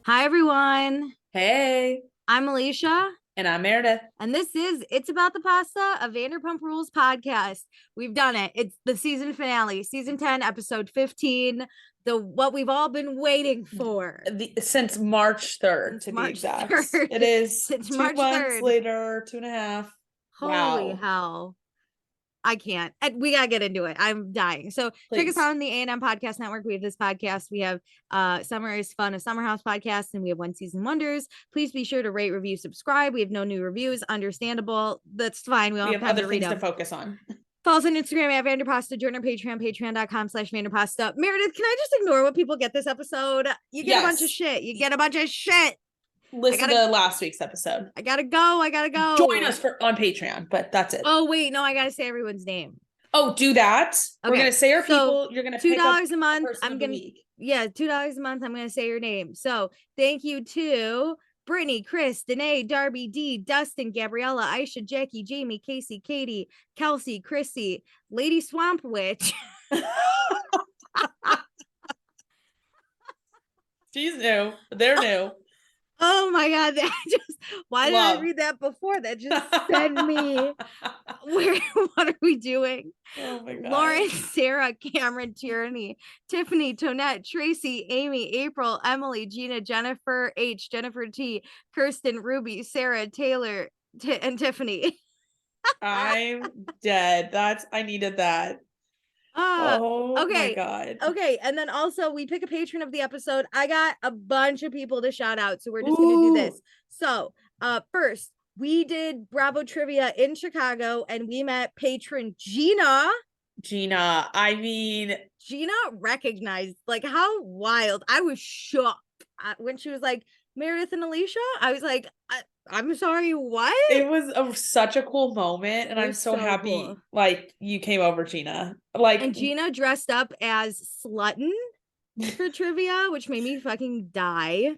Hi, everyone. Hey, I'm Alicia, and I'm Meredith. and this is It's About the Pasta, a Vanderpump Rules podcast. We've done it. It's the season finale, season 10, episode 15, what we've all been waiting for. Since March 3rd, Since to be March exact. 3rd. It is Since 2 March months 3rd. later, 2.5. Holy Wow. hell. I can't. We gotta get into it. I'm dying. So check us Please. out on the A&M Podcast Network. We have this podcast. We have Summer is Fun, a Summer House podcast, and we have One Season Wonders. Please be sure to rate, review, subscribe. We have no new reviews. Understandable. That's fine. We don't have time other to read things to them. focus on. Follow us on Instagram at Vanderpasta. Join our Patreon, patreon.com/Vanderpasta. Meredith, can I just ignore what people get this episode? You get a bunch of shit. You get a bunch of shit. Listen to last week's episode. I gotta go. Join us on Patreon, but that's it. Oh, wait. No, I gotta say everyone's name. Oh, do that. Okay. We're going to say our people. You're going to pick up $2 a month. I'm going to, $2 a month. I'm going to say your name. So thank you to Brittany, Chris, Danae, Darby, D, Dustin, Gabriella, Aisha, Jackie, Jamie, Casey, Katie, Kelsey, Chrissy, Lady Swamp Witch. She's new. They're new. Oh my God. Why did I read that before? That just sent me. What are we doing? Oh my God. Lauren, Sarah, Cameron, Tierney, Tiffany, Tonette, Tracy, Amy, April, Emily, Gina, Jennifer H, Jennifer T, Kirsten, Ruby, Sarah, Taylor, and Tiffany. I'm dead. I needed that. Oh okay. My God. Okay. And then also we pick a patron of the episode. I got a bunch of people to shout out. So we're just going to do this. So first, we did Bravo Trivia in Chicago and we met patron Gina. I mean, Gina recognized, like, how wild. I was shocked when she was like, Meredith and Alicia. I was like, I'm sorry, what? It was such a cool moment, and I'm so happy cool. Like you came over, Gina. And Gina dressed up as Slutton for trivia, which made me fucking die.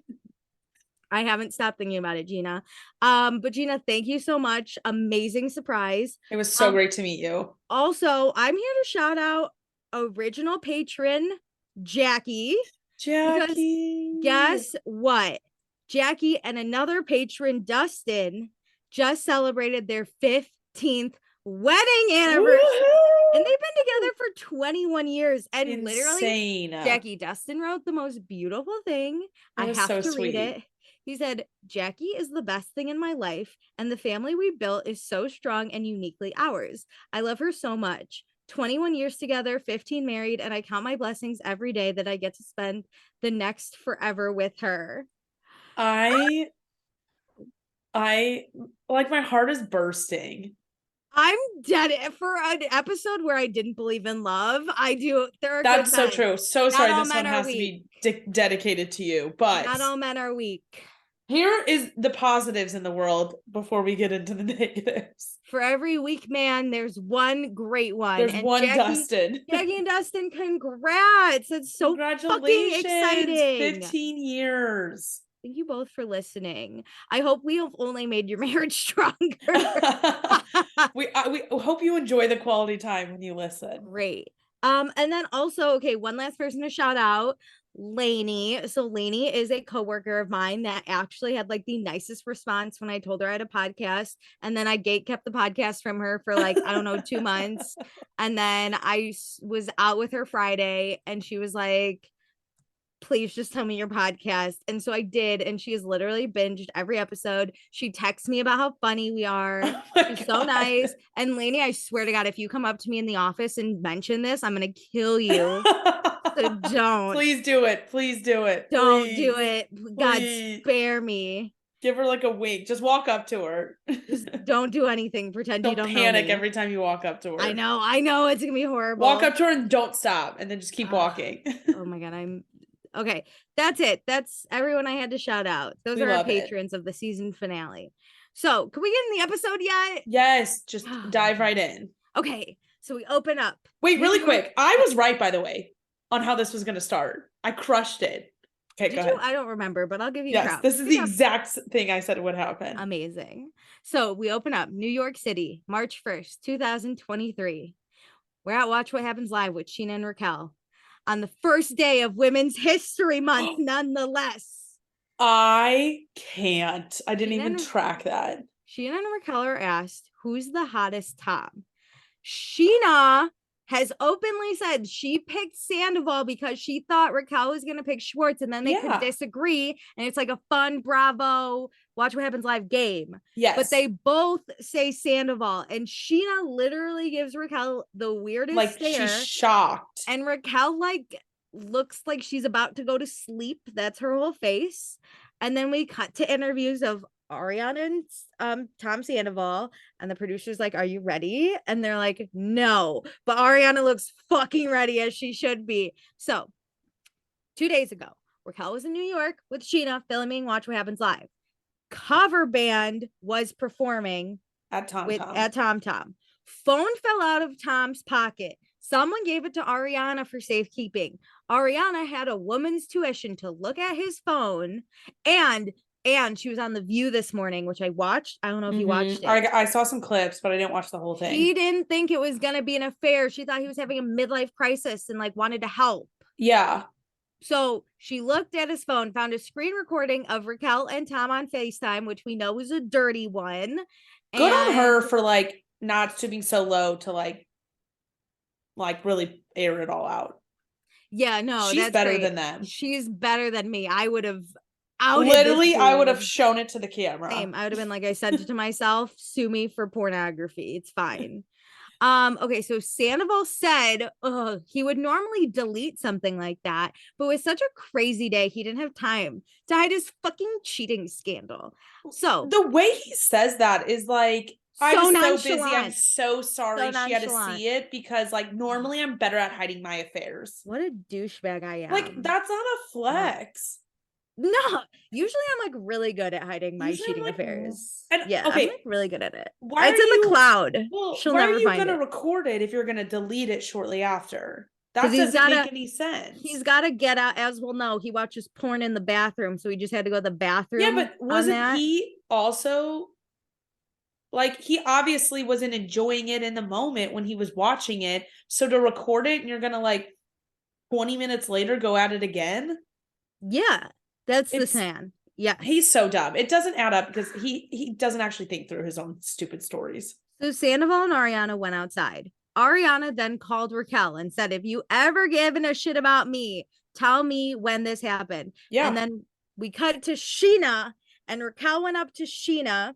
I haven't stopped thinking about it, Gina. But Gina, thank you so much. Amazing surprise. It was so great to meet you. Also, I'm here to shout out original patron Jackie. Jackie. Guess what? Jackie and another patron, Dustin, just celebrated their 15th wedding anniversary. Woo-hoo! And they've been together for 21 years. And insane. Literally, Jackie Dustin wrote the most beautiful thing. I have to read it. He said, Jackie is the best thing in my life, and the family we built is so strong and uniquely ours. I love her so much. 21 years together, 15 married, and I count my blessings every day that I get to spend the next forever with her. I like, my heart is bursting. I'm dead for an episode where I didn't believe in love. I do. That's so true. So sorry, this one has to be dedicated to you, but not all men are weak. Here is the positives in the world before we get into the negatives. For every weak man, there's one great one. There's one Dustin. Jackie and Dustin, congrats. It's so fucking exciting. 15 years. Thank you both for listening. I hope we have only made your marriage stronger. we hope you enjoy the quality time when you listen. Great. And then also, okay, one last person to shout out. Lainey. So Lainey is a coworker of mine that actually had like the nicest response when I told her I had a podcast, and then I kept the podcast from her for like, I don't know, 2 months. And then I was out with her Friday and she was like, please just tell me your podcast. And so I did, and she has literally binged every episode. She texts me about how funny we are. She's so nice. And Lainey, I swear to God, if you come up to me in the office and mention this, I'm gonna kill you. So don't. Please do it. Please do it. Don't do it. God, spare me. Give her like a wink. Just walk up to her. Just don't do anything. Pretend you don't panic know me. every time you walk up to her. I know. It's gonna be horrible. Walk up to her and don't stop, and then just keep walking. Oh my God, okay. That's it. That's everyone I had to shout out. Those are our patrons of the season finale. So can we get in the episode yet? Yes, just dive right in. Okay, so we open up. Wait, really quick. I was right, by the way, on how this was going to start. I crushed it. Okay, go ahead. I don't remember, but I'll give you props. This is the exact thing I said would happen. Amazing. So we open up New York City, March 1st, 2023. We're at Watch What Happens Live with Sheena and Raquel on the first day of Women's History Month, nonetheless. I can't. I didn't even Sheena, track that. Sheena and Raquel are asked, who's the hottest Tom? Sheena has openly said she picked Sandoval because she thought Raquel was going to pick Schwartz, and then they could Yeah. disagree. And it's like a fun Bravo, watch what happens live game. Yes. But they both say Sandoval. And Sheena literally gives Raquel the weirdest like stare. She's shocked. And Raquel like looks like she's about to go to sleep. That's her whole face. And then we cut to interviews of Ariana and Tom Sandoval, and the producer's like, are you ready? And they're like, no, but Ariana looks fucking ready, as she should be. So 2 days ago, Raquel was in New York with Sheena filming Watch What Happens Live. Cover band was performing at Tom Tom. Phone fell out of Tom's pocket. Someone gave it to Ariana for safekeeping. Ariana had a woman's tuition to look at his phone, and she was on The View this morning, which I watched. I don't know if you watched it. I saw some clips, but I didn't watch the whole thing. She didn't think it was going to be an affair. She thought he was having a midlife crisis and like wanted to help. Yeah. So she looked at his phone, found a screen recording of Raquel and Tom on FaceTime, which we know was a dirty one. Good on her for like not stooping so low to like really air it all out. Yeah, no, she's that's better great. than them. She's better than me. I would have literally I would have shown it to the camera. Same. I would have been like, I sent it to myself, sue me for pornography, it's fine. Okay, so Sandoval said he would normally delete something like that, but with such a crazy day, he didn't have time to hide his fucking cheating scandal. So the way he says that is like, I was so busy. I'm so sorry she had to see it, because like normally I'm better at hiding my affairs. What a douchebag I am. Like, that's not a flex. No, usually I'm like really good at hiding my cheating affairs. And, yeah, okay, I'm like really good at it. Why it's in the cloud. Well, she'll why never are you find gonna it. record it if you're gonna delete it shortly after? That doesn't make any sense. He's got to get out, as we'll know. He watches porn in the bathroom, so he just had to go to the bathroom. Yeah, but wasn't he also like, he obviously wasn't enjoying it in the moment when he was watching it. So to record it and you're gonna like 20 minutes later go at it again? Yeah, that's the plan. Yeah, he's so dumb. It doesn't add up because he doesn't actually think through his own stupid stories. So Sandoval and Ariana went outside. Ariana then called Raquel and said, if you ever given a shit about me, tell me when this happened. Yeah. And then we cut to Sheena, and Raquel went up to Sheena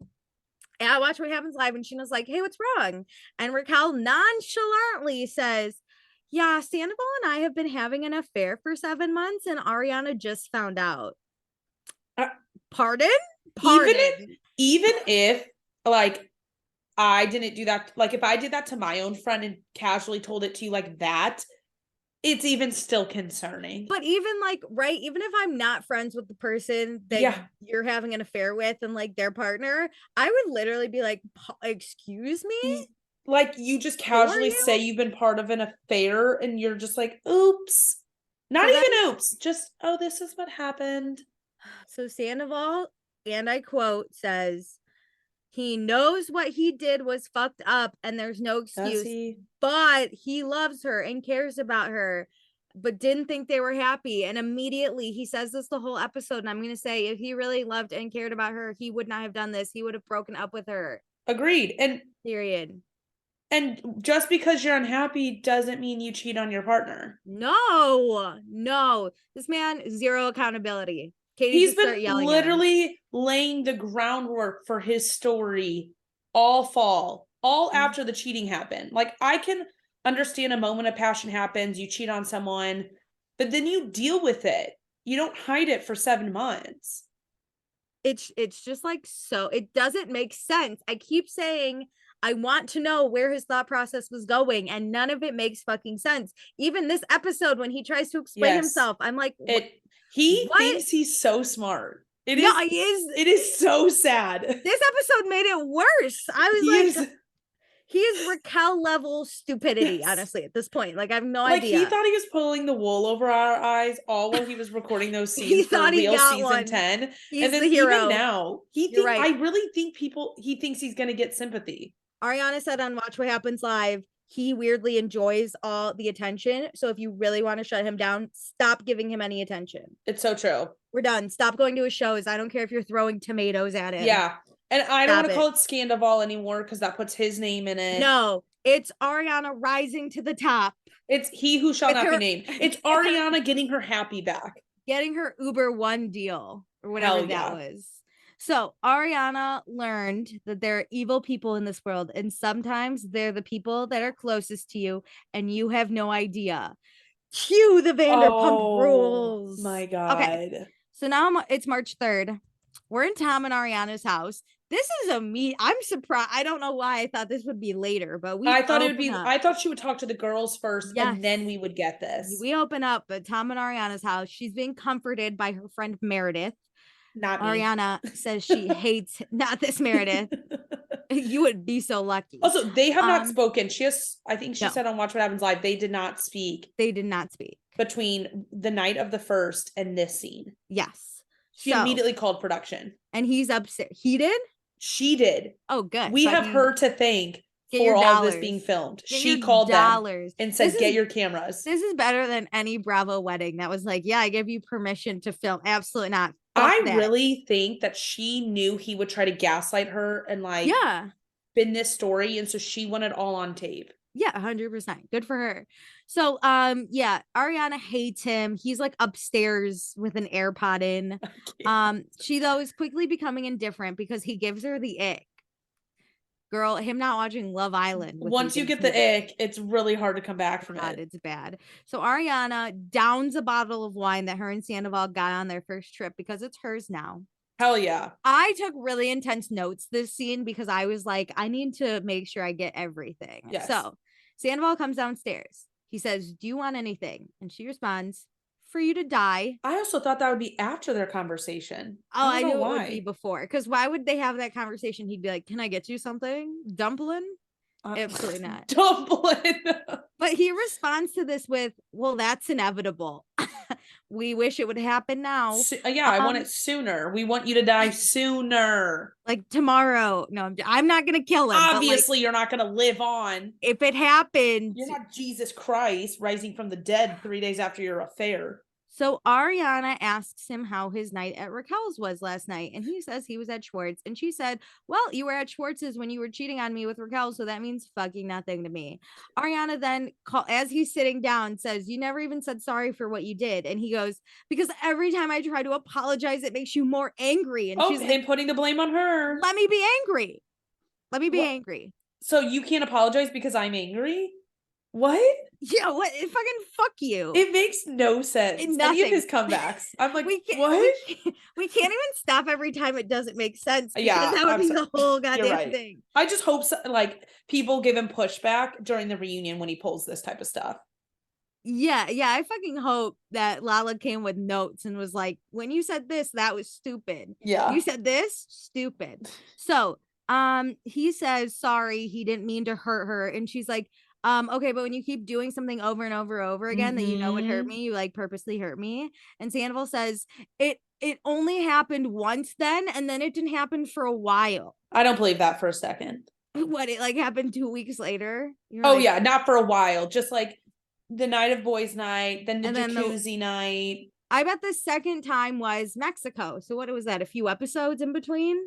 at Watch What Happens Live, and Sheena's like, hey, what's wrong? And Raquel nonchalantly says, yeah, Sandoval and I have been having an affair for 7 months, and Ariana just found out. Pardon? Even if like I didn't do that, like if I did that to my own friend and casually told it to you like that, it's even still concerning. But even like, right, even if I'm not friends with the person that you're having an affair with and like their partner, I would literally be like, excuse me? Like, you just casually say you've been part of an affair and you're just like, oops. Not even oops, just, oh, this is what happened. So Sandoval, and I quote, says, he knows what he did was fucked up and there's no excuse, but he loves her and cares about her, but didn't think they were happy. And immediately he says this the whole episode, and I'm going to say, if he really loved and cared about her, he would not have done this. He would have broken up with her. Agreed. And period. And just because you're unhappy doesn't mean you cheat on your partner. No. This man, zero accountability. Katie, he's been literally laying the groundwork for his story all fall, after the cheating happened. Like, I can understand a moment of passion happens, you cheat on someone, but then you deal with it. You don't hide it for 7 months. It's just like, so it doesn't make sense. I keep saying I want to know where his thought process was going, and none of it makes fucking sense. Even this episode, when he tries to explain himself, I'm like, he thinks he's so smart. It is so sad. This episode made it worse. I was he is Raquel level stupidity, honestly, at this point. Like, I have no idea. He thought he was pulling the wool over our eyes all while he was recording those scenes for Real season 10. He's and then the hero. Even now, I really think he thinks he's gonna get sympathy. Ariana said on Watch What Happens Live, he weirdly enjoys all the attention. So if you really want to shut him down, stop giving him any attention. It's so true. We're done. Stop going to his shows. I don't care if you're throwing tomatoes at him. Yeah. And I don't Stop want to it. call it Scandival anymore because that puts his name in it. No, it's Ariana rising to the top. It's he who shall With not her- be named. It's Ariana getting her happy back. Getting her Uber One deal or whatever Hell that yeah. was. So Ariana learned that there are evil people in this world, and sometimes they're the people that are closest to you, and you have no idea. Cue the Vanderpump rules. My God. Okay. So now it's March 3rd. We're in Tom and Ariana's house. This is I'm surprised. I don't know why I thought this would be later, but I thought she would talk to the girls first, Yes. and then we would get this. We open up at Tom and Ariana's house. She's being comforted by her friend Meredith. Not me. Ariana says she hates not this Meredith. You would be so lucky. Also, they have not spoken. I think she No. said on Watch What Happens Live, they did not speak. They did not speak Between the night of the first and this scene. Yes. She immediately called production. And he's upset. He did? She did. Oh, good. We have her to thank for all of this being filmed. She called them and said, get your cameras. This is better than any Bravo wedding that was like, yeah, I give you permission to film. Absolutely not. Really think that she knew he would try to gaslight her and spin this story. And so she wanted all on tape. Yeah, 100%. Good for her. So, Ariana hates him. He's like upstairs with an AirPod in. She though is quickly becoming indifferent because he gives her the ick. Girl, him not watching Love Island. Once you get the ick, it's really hard to come back from it. It's bad. So Ariana downs a bottle of wine that her and Sandoval got on their first trip because it's hers now. Hell yeah. I took really intense notes this scene because I was like, I need to make sure I get everything. Yes. So Sandoval comes downstairs. He says, do you want anything? And she responds, for you to die. I also thought that would be after their conversation. Oh, I knew it would be before. Because why would they have that conversation? He'd be like, can I get you something? Dumpling? Absolutely not. Dumpling. But he responds to this with, well, that's inevitable. We wish it would happen now. I want it sooner. We want you to die sooner. Like tomorrow. No, I'm not going to kill him. Obviously, you're not going to live on. If it happened. You're not Jesus Christ rising from the dead 3 days after your affair. So Ariana asks him how his night at Raquel's was last night. And he says he was at Schwartz. And she said, well, you were at Schwartz's when you were cheating on me with Raquel. So that means fucking nothing to me. Ariana then, as he's sitting down, says, you never even said sorry for what you did. And he goes, because every time I try to apologize, it makes you more angry. And she's like, putting the blame on her. Let me be angry. Angry. So you can't apologize because I'm angry? What? Yeah, what? Fucking fuck you. It makes no sense. Any of his comebacks. I'm like, what? We can't even stop every time it doesn't make sense. Yeah. That would be the whole goddamn thing. I just hope people give him pushback during the reunion when he pulls this type of stuff. Yeah. I fucking hope that Lala came with notes and was like, when you said this, that was stupid. Yeah. You said this, stupid. So, he says, sorry, he didn't mean to hurt her. And she's like, okay, but when you keep doing something over and over again that you know would hurt me, you like purposely hurt me. And Sandoval says it only happened once then, and then it didn't happen for a while. I don't believe that for a second. What, it like happened 2 weeks later? Yeah, not for a while. Just like the night of boys' night, then the jacuzzi night. I bet the second time was Mexico. So what was that? A few episodes in between?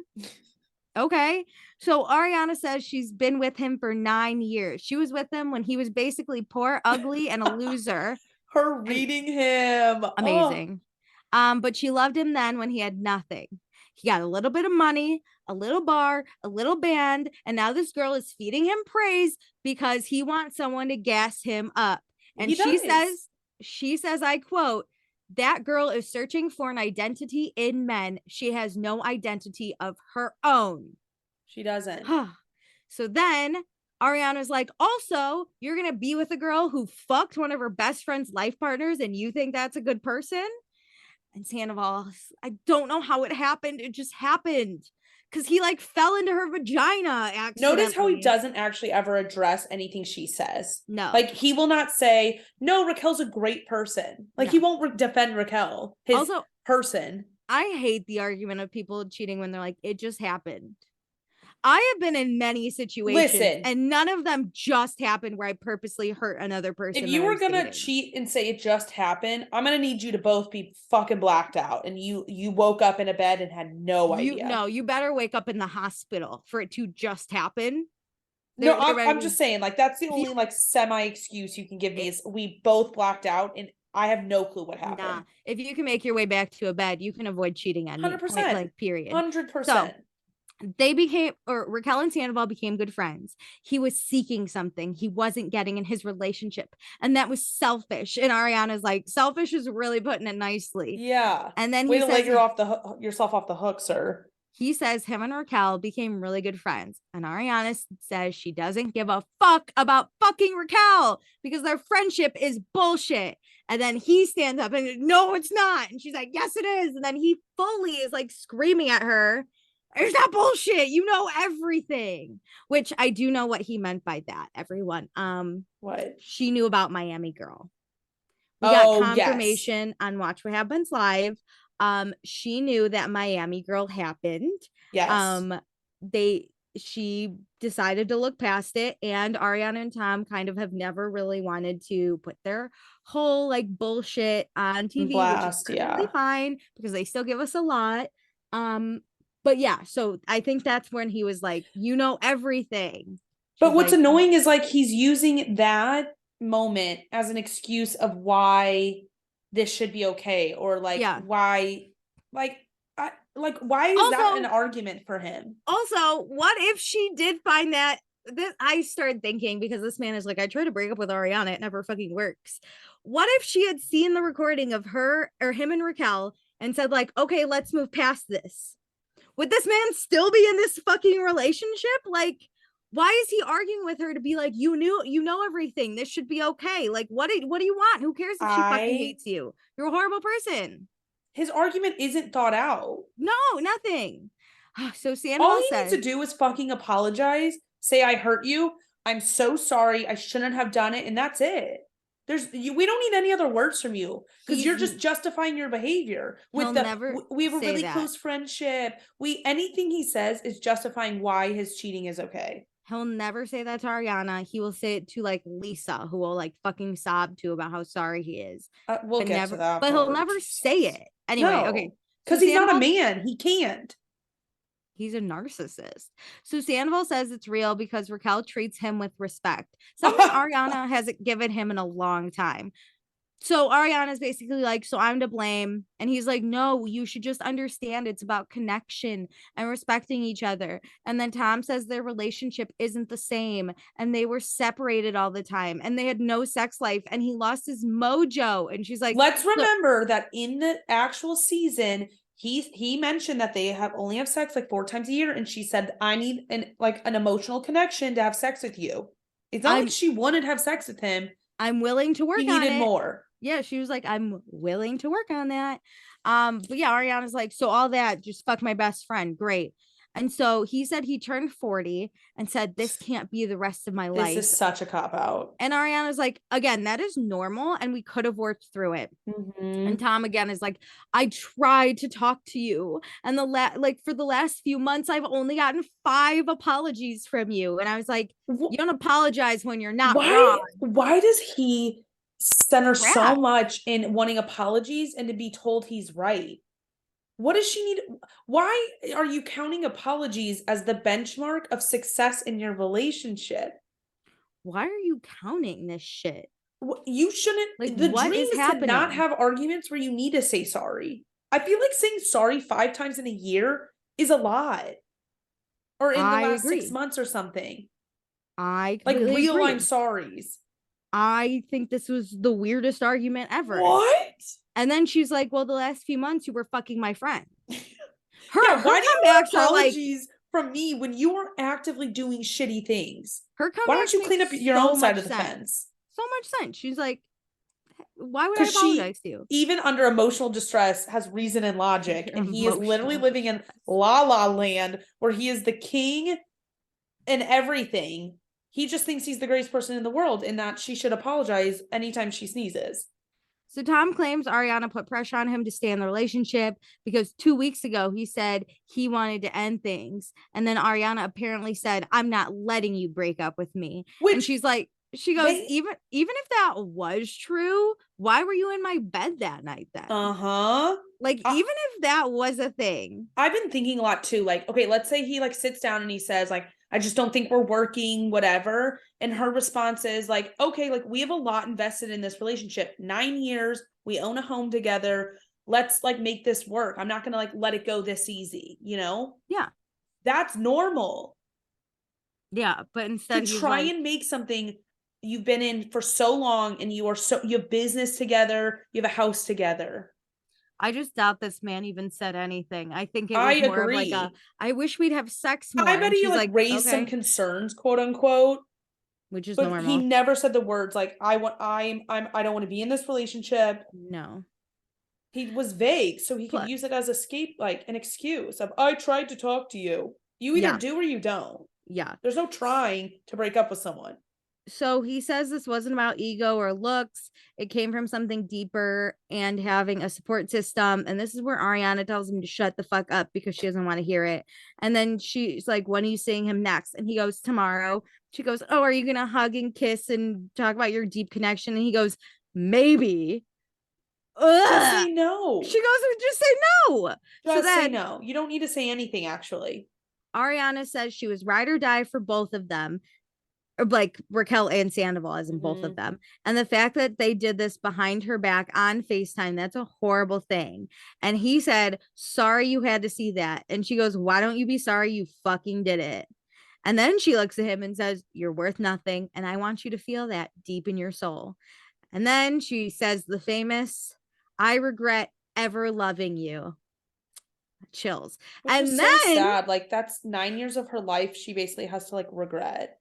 Okay. So Ariana says she's been with him for 9 years. She was with him when he was basically poor, ugly, and a loser. Her reading him. Amazing. But she loved him then when he had nothing. He got a little bit of money, a little bar, a little band, and now this girl is feeding him praise because he wants someone to gas him up. And she says, I quote, that girl is searching for an identity in men. She has no identity of her own. She doesn't. So then Ariana's like, also, you're going to be with a girl who fucked one of her best friend's life partners and you think that's a good person? And Sandoval, I don't know how it happened. It just happened. Because he fell into her vagina accidentally. Notice how he doesn't actually ever address anything she says. No. He will not say, no, Raquel's a great person. He won't defend Raquel, his person. I hate the argument of people cheating when they're like, it just happened. I have been in many situations Listen, and none of them just happened where I purposely hurt another person. if you were gonna dating. cheat and say it just happened, I'm gonna need you to both be fucking blacked out, and you woke up in a bed and had no idea. No, you better wake up in the hospital for it to just happen. No, I'm just saying, like, that's the only like semi excuse you can give me is we both blacked out and I have no clue what happened. Nah, if you can make your way back to a bed, you can avoid cheating on 100%, me. Like, period. 100%. So they became, or Raquel and Sandoval became good friends. He was seeking something he wasn't getting in his relationship, and that was selfish. And Ariana's like, selfish is really putting it nicely. Yeah. And then way he to says, let yourself off the hook, sir. He says him and Raquel became really good friends. And Ariana says she doesn't give a fuck about fucking Raquel because their friendship is bullshit. And then he stands up and, no, it's not. And she's like, yes, it is. And then he fully is like screaming at her, it's not bullshit. You know everything. Which I do know what he meant by that, everyone. What? She knew about Miami Girl. We got confirmation on Watch What Happens Live. She knew that Miami Girl happened. Yes. She decided to look past it, and Ariana and Tom kind of have never really wanted to put their whole like bullshit on TV, Blast, which is perfectly fine because they still give us a lot. But yeah, so I think that's when he was like, you know everything. But what's annoying is like he's using that moment as an excuse of why this should be okay, or like why, like why is that an argument for him? Also, what if she did find that? I started thinking, because this man is like, I tried to break up with Ariana, it never fucking works. What if she had seen the recording of her or him and Raquel and said like, okay, let's move past this? Would this man still be in this fucking relationship? Like, why is he arguing with her to be like, you know everything, this should be okay? Like, what do you want? Who cares if she fucking hates you? You're a horrible person. His argument isn't thought out. No, nothing. So Sandoval all he needs to do is fucking apologize, say I hurt you, I'm so sorry, I shouldn't have done it, and that's it. We don't need any other words from you because you're just justifying your behavior with we have a really close friendship. Anything he says is justifying why his cheating is okay. He'll never say that to Ariana. He will say it to like Lisa, who will like fucking sob to about how sorry he is. We'll get to that, but he'll never say it anyway. No, okay, because he's not a man. He can't. He's a narcissist. So Sandoval says it's real because Raquel treats him with respect, something Ariana hasn't given him in a long time. So Ariana's basically like, so I'm to blame. And he's like, no, you should just understand it's about connection and respecting each other. And then Tom says their relationship isn't the same and they were separated all the time and they had no sex life and he lost his mojo. And she's like, let's remember that in the actual season, he mentioned that they only have sex like 4 times a year, and she said, I need an emotional connection to have sex with you. It's not like she wanted to have sex with him. I'm willing to work on it. He needed more. Yeah, she was like, I'm willing to work on that. But yeah, Ariana's like, so all that, just fuck my best friend. Great. And so he said he turned 40 and said, this can't be the rest of my life. This is such a cop-out. And Ariana's like, again, that is normal and we could have worked through it. Mm-hmm. And Tom again is like, I tried to talk to you. And for the last few months, I've only gotten 5 apologies from you. And I was like, you don't apologize when you're not wrong. Why does he center so much in wanting apologies and to be told he's right? What does she need? Why are you counting apologies as the benchmark of success in your relationship? Why are you counting this shit? You shouldn't. Like, the dream is to not have arguments where you need to say sorry. I feel like saying sorry 5 times in a year is a lot. Or in the last 6 months or something. I like real I'm sorries. I think this was the weirdest argument ever. What? And then she's like, well, the last few months you were fucking my friend. Why do you want apologies from me when you are actively doing shitty things? Why don't you clean up your own side of the fence? So much sense. She's like, why would I apologize to you? Even under emotional distress has reason and logic. And he is literally living in La La Land where he is the king and everything. He just thinks he's the greatest person in the world and that she should apologize anytime she sneezes. So Tom claims Ariana put pressure on him to stay in the relationship because 2 weeks ago he said he wanted to end things. And then Ariana apparently said, I'm not letting you break up with me. And Which she's like, she goes, even if that was true, why were you in my bed that night then? Like, even if that was a thing. I've been thinking a lot too. Like, okay, let's say he like sits down and he says, like, I just don't think we're working, whatever. And her response is like, okay, like we have a lot invested in this relationship. 9 years, we own a home together. Let's like make this work. I'm not gonna like let it go this easy, you know? Yeah. That's normal. Yeah. But instead To he's try like, and make something you've been in for so long and you have business together, you have a house together. I just doubt this man even said anything. I think it I was more of like agree. I wish we'd have sex more. I bet And he she's like like, raised some okay, concerns, quote unquote, which is but he normal. never said the words like I don't want to be in this relationship. No. He was vague, so he could Plus, use it as escape, like an excuse of I tried to talk to you. You either yeah. do or you don't. Yeah. There's no trying to break up with someone. So he says this wasn't about ego or looks. It came from something deeper and having a support system. And this is where Ariana tells him to shut the fuck up because she doesn't want to hear it. And then she's like, when are you seeing him next? And he goes, tomorrow. She goes, oh, are you going to hug and kiss and talk about your deep connection? And he goes, maybe. Just Ugh. say no. She goes, just say no. Just So say then no. You don't need to say anything, actually. Ariana says she was ride or die for both of them, or like Raquel and Sandoval, as in both of them. And the fact that they did this behind her back on FaceTime, that's a horrible thing. And he said, sorry you had to see that. And she goes, why don't you be sorry you fucking did it? And then she looks at him and says, you're worth nothing. And I want you to feel that deep in your soul. And then she says the famous, I regret ever loving you. Chills. Which And is then so sad. Like that's 9 years of her life she basically has to like regret.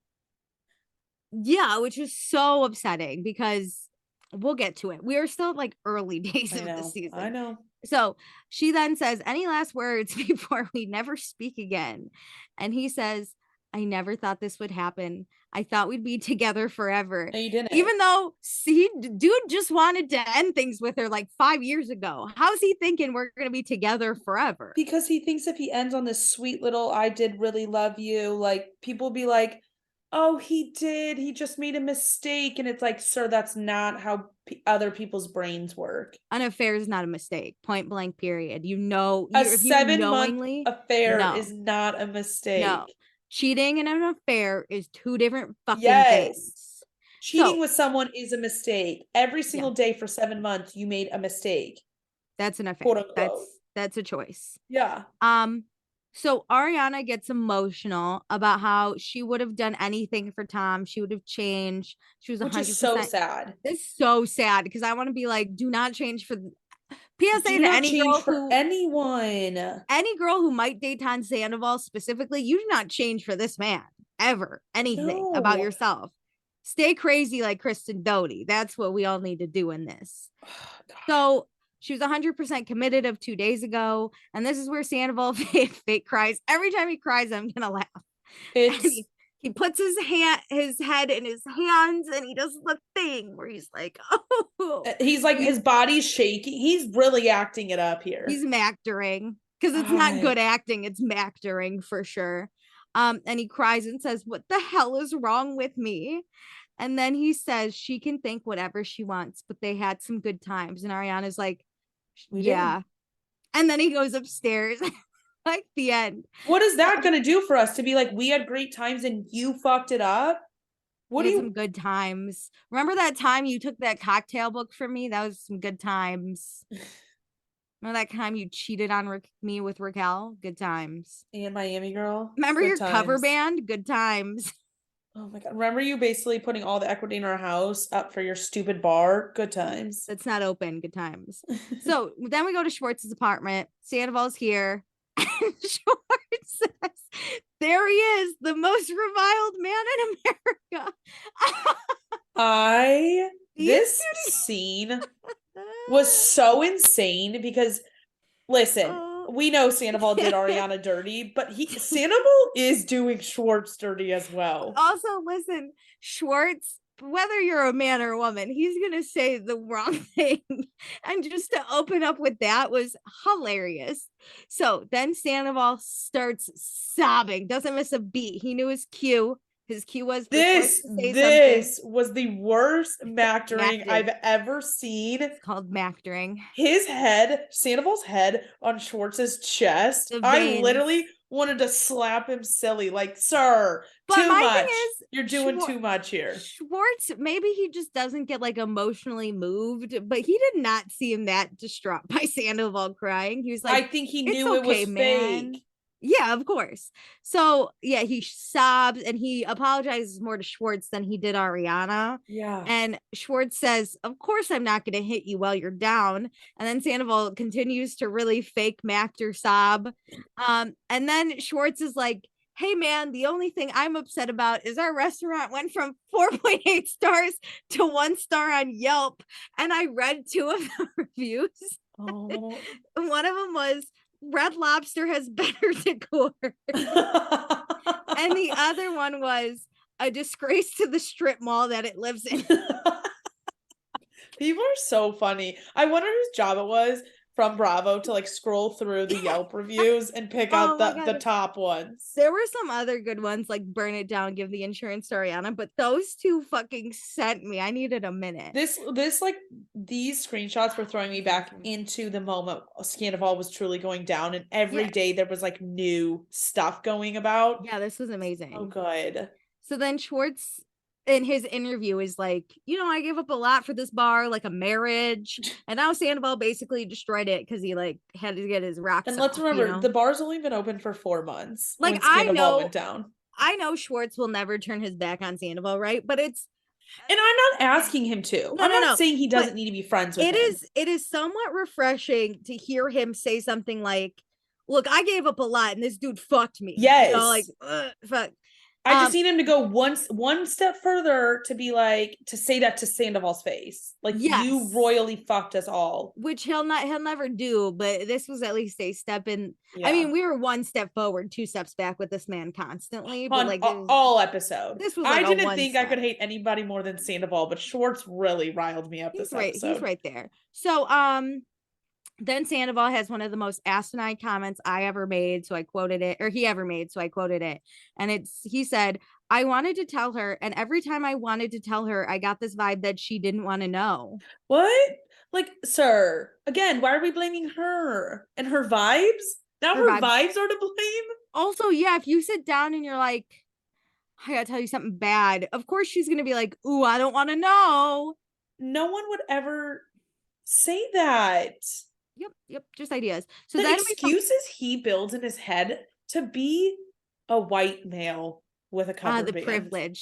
yeah, which is so upsetting because we'll get to it. We are still like early days I of the know. I season. know. So she then says, any last words before we never speak again? And he says, I never thought this would happen. I thought we'd be together forever. No, you didn't. Even though see, dude just wanted to end things with her like 5 years ago. How's he thinking we're going to be together forever? Because he thinks if he ends on this sweet little I did really love you, like people be like, oh, he did. He just made a mistake. And it's like, sir, that's not how other people's brains work. An affair is not a mistake. Point blank, period. You know, A if you 7-month knowingly, affair no, is not a no. mistake. Cheating and an affair is two different fucking Yes. things. Cheating So, with someone is a mistake. Every single yeah, day for 7 months, you made a mistake. that's an affair. Quote unquote. That's a choice. Yeah. So Ariana gets emotional about how she would have done anything for Tom. She would have changed. She was Which is so 100%. sad. It's so sad because I want to be like, do not change for PSA Do to not change for anyone. any girl who might date Tom Sandoval specifically, you do not change for this man ever. Anything about No. yourself. Stay crazy like Kristen Doty. That's what we all need to do in this. So she was 100% committed of 2 days ago. And this is where Sandoval fake cries. Every time he cries, I'm going to laugh. It's He puts his head in his hands and he does the thing where he's like, oh, he's like his body's shaking. He's really acting it up here. he's mactoring because it's not good acting. It's mactoring for sure. And he cries and says, what the hell is wrong with me? And then he says she can think whatever she wants, but they had some good times. And Ariana's like, yeah. And then he goes upstairs. Like the end. What is that going to do for us to be like, we had great times and you fucked it up? What do you some good times? Remember that time you took that cocktail book from me? That was some good times. Remember that time you cheated on me with Raquel? Good times. and Miami Girl? Remember Good your times. cover band? Good times. Oh my god. Remember you basically putting all the equity in our house up for your stupid bar? Good times. That's not open. Good times. So then we go to Schwartz's apartment. Sandoval's here. And Schwartz says, there he is, the most reviled man in America. This scene was so insane because listen, we know Sandoval did Ariana dirty, but Sandoval is doing Schwartz dirty as well. Also, listen, Schwartz whether you're a man or a woman, he's gonna say the wrong thing. And just to open up with that was hilarious. So then Sandoval starts sobbing, doesn't miss a beat. He knew his cue. His cue was for Schwartz to say something. This was the worst mactoring Macted. I've ever seen. It's called mactoring. His head, Sandoval's head on Schwartz's chest. The I veins. literally wanted to slap him silly, like, sir, But too my much. thing is, You're doing too much here. Schwartz, maybe he just doesn't get like emotionally moved, but he did not seem that distraught by Sandoval crying. He was like, I think he "It's knew it was okay, man." fake. Yeah, of course. So yeah, he sobs and he apologizes more to Schwartz than he did Ariana. Yeah. And Schwartz says, "Of course I'm not going to hit you while you're down." And then Sandoval continues to really fake Mactor sob. And then Schwartz is like, "Hey man, the only thing I'm upset about is our restaurant went from 4.8 stars to 1 star on Yelp." And I read 2 of the reviews. Oh. One of them was, "Red Lobster has better decor." And the other one was, "A disgrace to the strip mall that it lives in." People are so funny. I wonder whose job it was from Bravo to like scroll through the Yelp reviews and pick out the top ones. There were some other good ones like "Burn It Down, Give the Insurance to Ariana," but those 2 fucking sent me. I needed a minute. This like these screenshots were throwing me back into the moment Sandoval was truly going down, and every day there was like new stuff going about. Yeah, this was amazing. Oh, good. So then Schwartz in his interview is like, "I gave up a lot for this bar, like a marriage." And now Sandoval basically destroyed it because he like had to get his rocks. And let's remember, the bar's only been open for 4 months. Like, when Sandoval went down. I know Schwartz will never turn his back on Sandoval, right? But it's, and I'm not asking him to. I'm not saying he doesn't need to be friends with him. It is somewhat refreshing to hear him say something like, "Look, I gave up a lot and this dude fucked me." Yes. Fuck. I just need him to go one step further to be like, to say that to Sandoval's face. Like, yes, you royally fucked us all. Which he'll never do, but this was at least a step in. Yeah. I mean, we were 1 step forward, 2 steps back with this man constantly. But like all episode. This was like I didn't think I could hate anybody more than Sandoval, but Schwartz really riled me up this episode. He's right there. So then Sandoval has one of the most asinine comments I ever made. So I quoted it, or he ever made. So I quoted it. And he said, "I wanted to tell her. And every time I wanted to tell her, I got this vibe that she didn't want to know." What? Like, sir, again, why are we blaming her and her vibes? Now her vibes are to blame? Also, yeah, if you sit down and you're like, "I gotta tell you something bad," of course she's going to be like, "Ooh, I don't want to know." No one would ever say that. Yep, just ideas. So the excuses he builds in his head to be a white male with a cover band.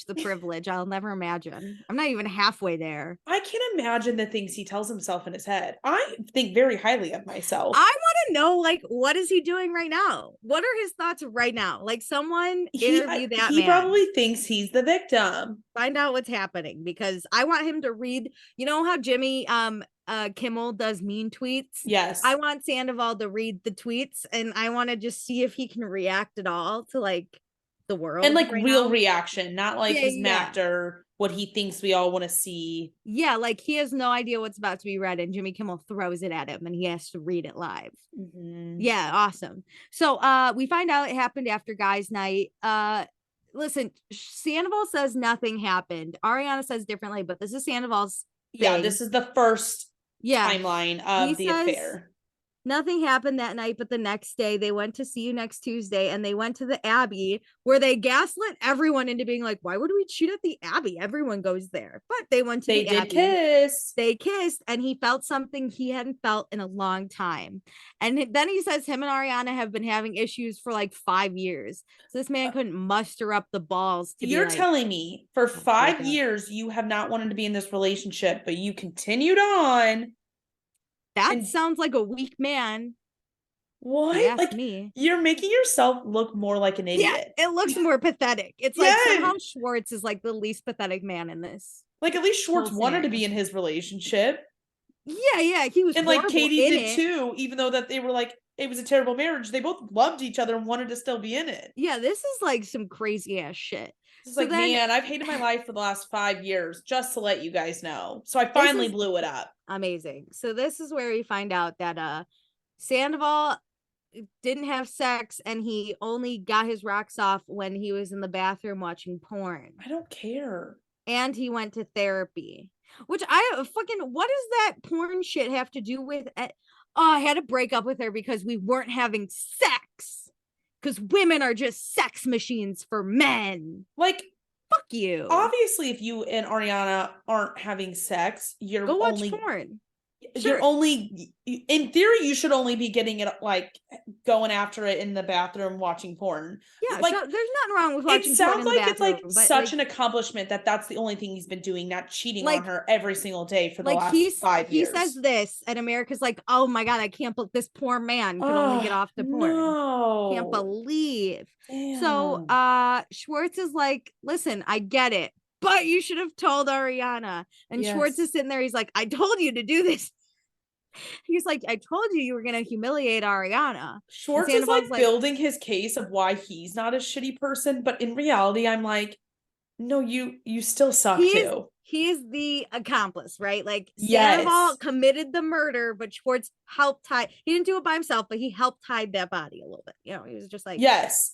The privilege. I'll never imagine. I'm not even halfway there. I can't imagine the things he tells himself in his head. I think very highly of myself. I want to know, like, what is he doing right now? What are his thoughts right now? Like, someone interview that man. He probably thinks he's the victim. Find out what's happening, because I want him to read. You know how Jimmy Kimmel does mean tweets? Yes. I want Sandoval to read the tweets, and I want to just see if he can react at all to like the world, and like real reaction, not like his Mactor, what he thinks we all want to see. Yeah, like he has no idea what's about to be read, and Jimmy Kimmel throws it at him and he has to read it live. Yeah, awesome. So we find out it happened after guys' night. Listen, Sandoval says nothing happened. Ariana says differently, but this is Sandoval's thing. This is the first timeline of the affair. Nothing happened that night, but the next day they went to See You Next Tuesday, and they went to the Abbey, where they gaslit everyone into being like, "Why would we cheat at the Abbey? Everyone goes there." But they went to the Abbey. They kissed, and he felt something he hadn't felt in a long time. And then he says him and Ariana have been having issues for like 5 years. So this man couldn't muster up the balls to You're telling me for 5 years you have not wanted to be in this relationship, but you continued on. That sounds like a weak man. What? Like, me. You're making yourself look more like an idiot. Yeah, it looks more pathetic. It's like somehow Schwartz is like the least pathetic man in this. Like, at least Schwartz wanted to be in his relationship. Yeah, he was. And like Katie did too, even though that they were like it was a terrible marriage. They both loved each other and wanted to still be in it. Yeah, this is like some crazy ass shit. It's So like, then man, I've hated my life for the last 5 years, just to let you guys know. So I this finally is blew it up. amazing. So this is where we find out that Sandoval didn't have sex and he only got his rocks off when he was in the bathroom watching porn. I don't care. And he went to therapy, which I fucking, what does that porn shit have to do with it? Oh, I had to break up with her because we weren't having sex, because women are just sex machines for men. Like, fuck you. Obviously, if you and Ariana aren't having sex, you're go watch only porn. You're only, in theory, you should only be getting it, like, going after it in the bathroom watching porn. Yeah, like, so there's nothing wrong with watching it porn sounds in the like bathroom, it's like but such an accomplishment that that's the only thing he's been doing, not cheating on like- her every single day for the like last 5 he years. says this, and America's like, oh my god, I can't believe this poor man can only get off the porn. No. Can't believe. Damn. So Schwartz is like, listen, I get it, but you should have told Ariana. And Yes. Schwartz is sitting there, he's like, I told you to do this. He's like, I told you were gonna humiliate Ariana. Schwartz is like building his case of why he's not a shitty person, but in reality, I'm like, no, you still suck too. He is the accomplice, right? Like, yes. Sandoval committed the murder, but Schwartz helped hide. He didn't do it by himself, but he helped hide that body a little bit. You know, he was just like, yes.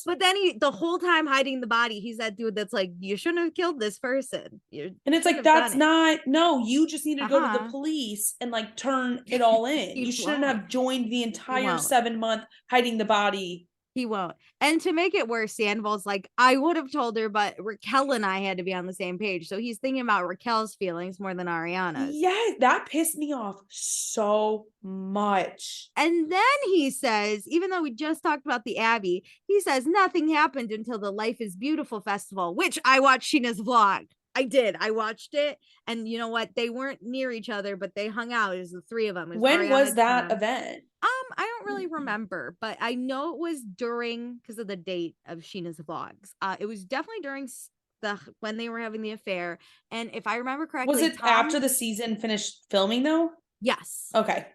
But then the whole time hiding the body, he's that dude that's like, you shouldn't have killed this person. And it's like, that's not, no, you just need to go to the police and like turn it all in. You shouldn't have joined the entire 7-month hiding the body. He won't. And to make it worse, Sandoval's like, I would have told her, but Raquel and I had to be on the same page. So he's thinking about Raquel's feelings more than Ariana's. Yeah, that pissed me off so much. And then he says, even though we just talked about the Abbey, he says nothing happened until the Life is Beautiful festival, which I watched Sheena's vlog. I did. I watched it. And you know what? They weren't near each other, but they hung out. It was the three of them. When was that event? I don't really remember, but I know it was during, because of the date of Sheena's vlogs. It was definitely during when they were having the affair. And if I remember correctly, was it after the season finished filming though? Yes. Okay.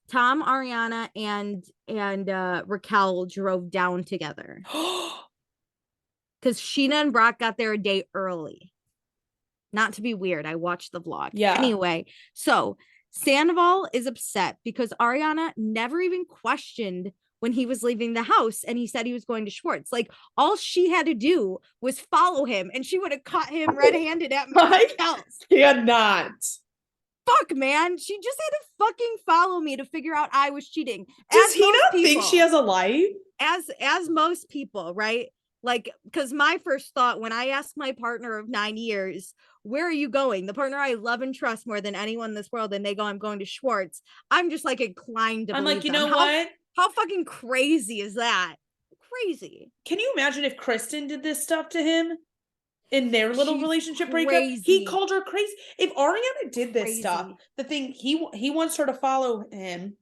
Tom, Ariana, and Raquel drove down together. Because Sheena and Brock got there a day early. Not to be weird, I watched the vlog. Yeah. Anyway, so Sandoval is upset because Ariana never even questioned when he was leaving the house and he said he was going to Schwartz. Like, all she had to do was follow him and she would have caught him red-handed at my house. Cannot. Fuck, man. She just had to fucking follow me to figure out I was cheating. Does he not think she has a life? As most people, right? Like, because my first thought when I asked my partner of 9 years, where are you going? The partner I love and trust more than anyone in this world, and they go, I'm going to Schwartz. I'm just like inclined to believe I'm like, you them. know what? How fucking crazy is that? Crazy. Can you imagine if Kristen did this stuff to him in their little relationship breakup? He called her crazy. If Ariana did this stuff, the thing he wants her to follow him,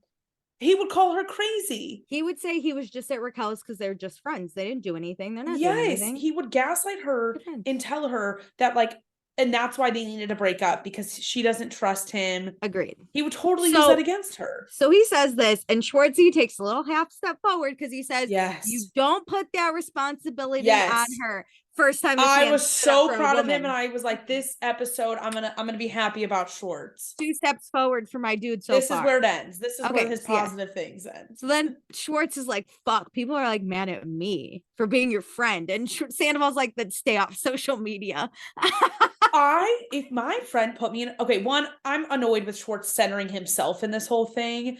he would call her crazy. He would say he was just at Raquel's because they're just friends. They didn't do anything. They're not doing anything. He would gaslight her and tell her that, like, and that's why they needed to break up, because she doesn't trust him. Agreed. He would totally use that against her. So he says this, and Schwartzy takes a little half step forward because he says, yes, you don't put that responsibility on her. First time I was so proud of him, and I was like, this episode, I'm gonna be happy about Schwartz. 2 steps forward for my dude so far. This is where it ends. This is where his positive things end. So then Schwartz is like, fuck, people are like mad at me for being your friend. And Sandoval's like, then stay off social media. If my friend put me in, one, I'm annoyed with Schwartz centering himself in this whole thing,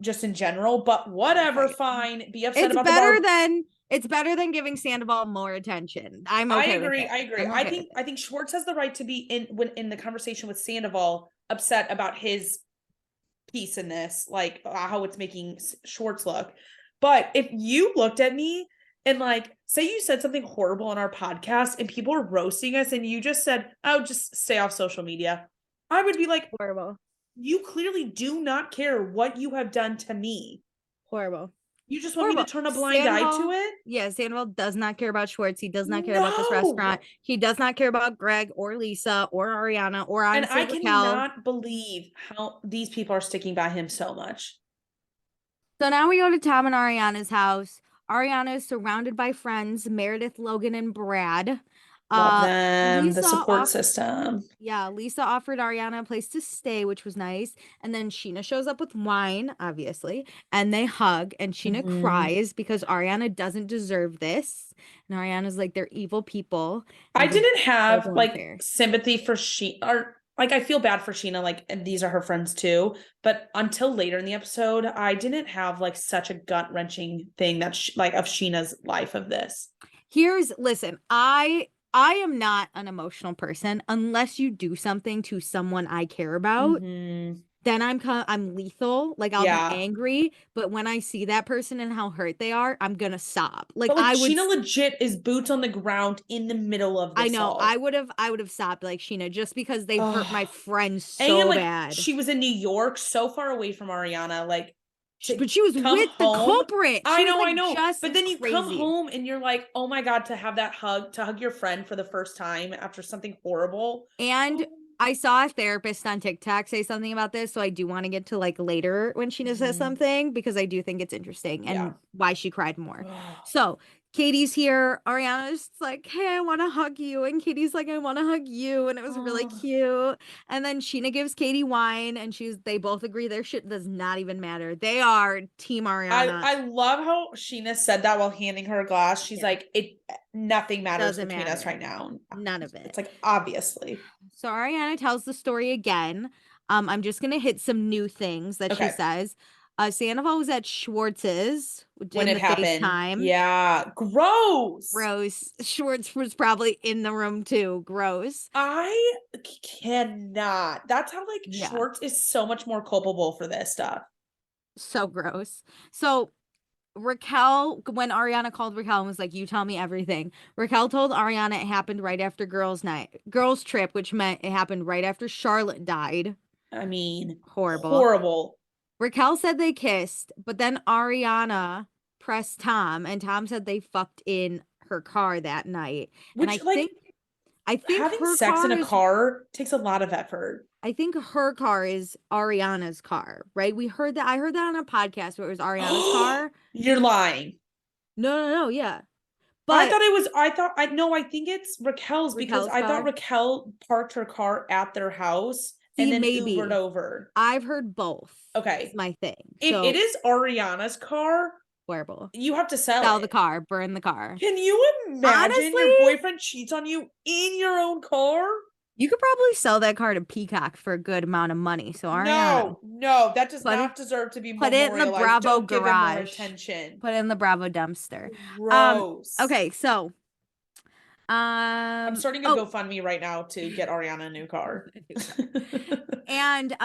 just in general, but whatever, fine. Be upset about it's better than giving Sandoval more attention. I agree. I think Schwartz has the right to be in the conversation with Sandoval, upset about his piece in this, like how it's making Schwartz look. But if you looked at me and, like, say you said something horrible on our podcast and people are roasting us and you just said, oh, just stay off social media, I would be like, horrible. You clearly do not care what you have done to me. Horrible. You just want me to turn a blind eye to it? Yeah, Sandoval does not care about Schwartz. He does not care about this restaurant. He does not care about Greg or Lisa or Ariana or honestly And I cannot believe how these people are sticking by him so much. So now we go to Tom and Ariana's house. Ariana is surrounded by friends, Meredith, Logan, and Brad. Love them. The Lisa support off system. Yeah, Lisa offered Ariana a place to stay, which was nice. And then Sheena shows up with wine, obviously, and they hug. And Sheena Mhm. cries because Ariana doesn't deserve this. And Ariana's like, they're evil people, I and it's didn't have horrible like unfair. sympathy for Sheena, or like I feel bad for Sheena, like, and these are her friends too. But until later in the episode, I didn't have like such a gut wrenching thing that like of Sheena's life of this. Listen, I am not an emotional person unless you do something to someone I care about. Hmm. Then I'm lethal, like I'll be Yeah. angry, but when I see that person and how hurt they are, I'm gonna sob. Like But like Sheena legit is boots on the ground in the middle of I this know all. I would have sobbed like Sheena just because they hurt my Oh. friend And so like bad. she was in New York, so far away from Ariana, like to But she was come with the home. culprit. She was I like know. just But as then you come crazy. home and you're like, oh my God, to have that hug, to hug your friend for the first time after something horrible. And Oh. I saw a therapist on TikTok say something about this, so I do want to get to like later when Sheena says Mhm. something because I do think it's interesting Yeah. and why she cried more. So Katie's here. Ariana's like, "Hey, I want to hug you," and Katie's like, "I want to hug you," and it was really Oh. cute. And then Sheena gives Katie wine, and they both agree their shit does not even matter. They are Team Ariana. I love how Sheena said that while handing her a glass. She's Yeah, like, it nothing matters doesn't between us matter. right now. None of it. It's like obviously. So Ariana tells the story again. I'm just gonna hit some new things that she Okay. says. Sandoval was at Schwartz's When in it the happened. FaceTime. Yeah. Gross. Gross. Schwartz was probably in the room too. Gross. I cannot. That's how like Yeah. Schwartz is so much more culpable for this stuff. So gross. So Raquel, when Ariana called Raquel and was like, "You tell me everything," Raquel told Ariana it happened right after girls' trip, which meant it happened right after Charlotte died. I mean, Horrible. horrible. Raquel said they kissed, but then Ariana pressed Tom, and Tom said they fucked in her car that night. And Which like I think having her sex in car a is car takes a lot of effort. I think her car is Ariana's car, right? We heard that. I heard that on a podcast where it was Ariana's car. You're lying. No, yeah. I But thought it was I thought I no, I think it's Raquel's because Raquel's I thought car. Raquel parked her car at their house and See, then Ubered maybe. over. I've heard both. Is Okay. my thing. If it So is Ariana's car, horrible. you have to sell Sell the it. car, burn the car. Can you imagine your Honestly, boyfriend cheats on you in your own car? you could probably sell that car to Peacock for a good amount of money. So Ariana, No, no, that does put it not deserve to be put it in the memorialized. Bravo Don't give him more garage. attention. Put it in the Bravo dumpster. Gross. Okay, so I'm starting a oh GoFundMe right now to get Ariana a new car. and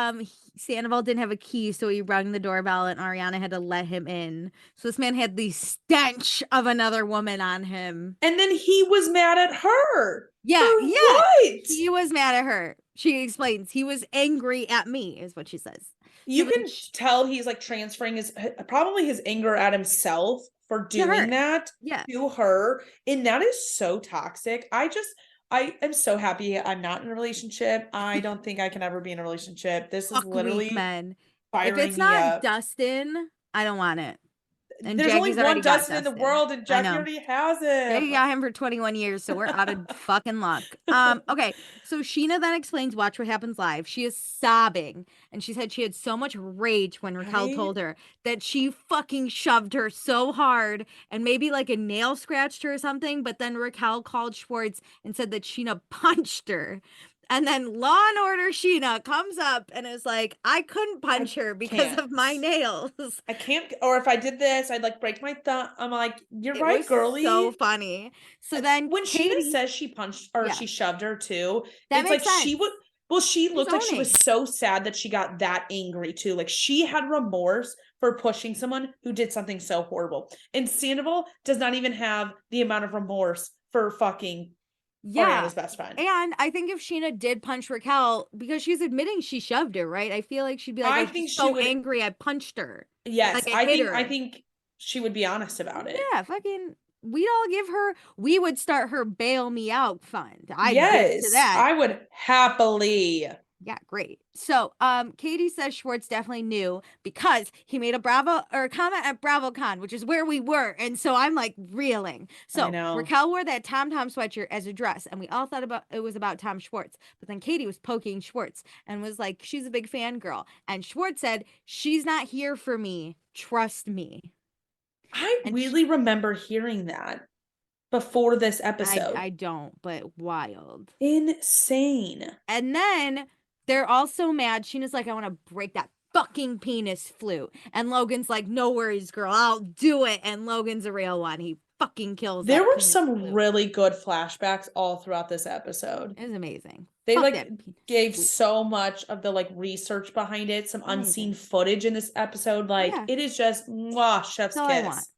Sandoval didn't have a key, so he rang the doorbell and Ariana had to let him in. So this man had the stench of another woman on him. And then he was mad at her. Yeah, For yeah. what? He was mad at her. She explains he was angry at me, is what she says. You So then can tell he's like transferring his probably his anger at himself for to her. doing that Yeah. to her. And that is so toxic. I am so happy I'm not in a relationship. I don't think I can ever be in a relationship. This is Fuck weak literally men. If firing it's me not up. Dustin, I don't want it. And There's only Jackie's one already got Dustin in the Dustin. world, and I Jackie know. already has Jackie him. got him for 21 years, so we're out of fucking luck. Okay. So Sheena then explains Watch What Happens Live. She is sobbing, and she said she had so much rage when Raquel I told her that she fucking shoved her so hard and maybe like a nail scratched her or something. But then Raquel called Schwartz and said that Sheena punched her. And then Law and Order Sheena comes up and is like, I couldn't punch her because can't. of my nails. I can't, or if I did this, I'd like break my thumb. I'm like, you're It right, was so girly. funny. So then When Sheena Katie, says she punched or yeah, she shoved her too, that it's like makes she sense. would. Well, she She's looked like she was owning. so sad that she got that angry too. Like she had remorse for pushing someone who did something so horrible. And Sandoval does not even have the amount of remorse for fucking Yeah. Ariana's best friend. And I think if Sheena did punch Raquel, because she's admitting she shoved her, right? I feel like she'd be like, I I was think just she so would. angry I punched her. Yes, Like I hit I her. think she would be honest about it. Yeah, fucking we would start her bail me out fund. I'd get to Yes, that. I would happily. Yeah, great. So, Katie says Schwartz definitely knew because he made a Bravo or a comment at BravoCon, which is where we were. And so I'm like reeling. I So know. Raquel wore that Tom sweatshirt as a dress, and we all thought about it was about Tom Schwartz. But then Katie was poking Schwartz and was like, she's a big fan girl. And Schwartz said, she's not here for me. Trust me. I And really remember hearing that before this episode. I don't, but wild. Insane. And then they're all so mad. Sheena's like, I want to break that fucking penis flute. And Logan's like, no worries, girl. I'll do it. And Logan's a real one. He fucking kills There that were penis some flute. really good flashbacks all throughout this episode. It was amazing. They Fuck like that penis gave flute. so much of the like research behind it, some unseen Amazing. footage in this episode. Like Yeah. it is just mwah, chef's That's all I want. kiss.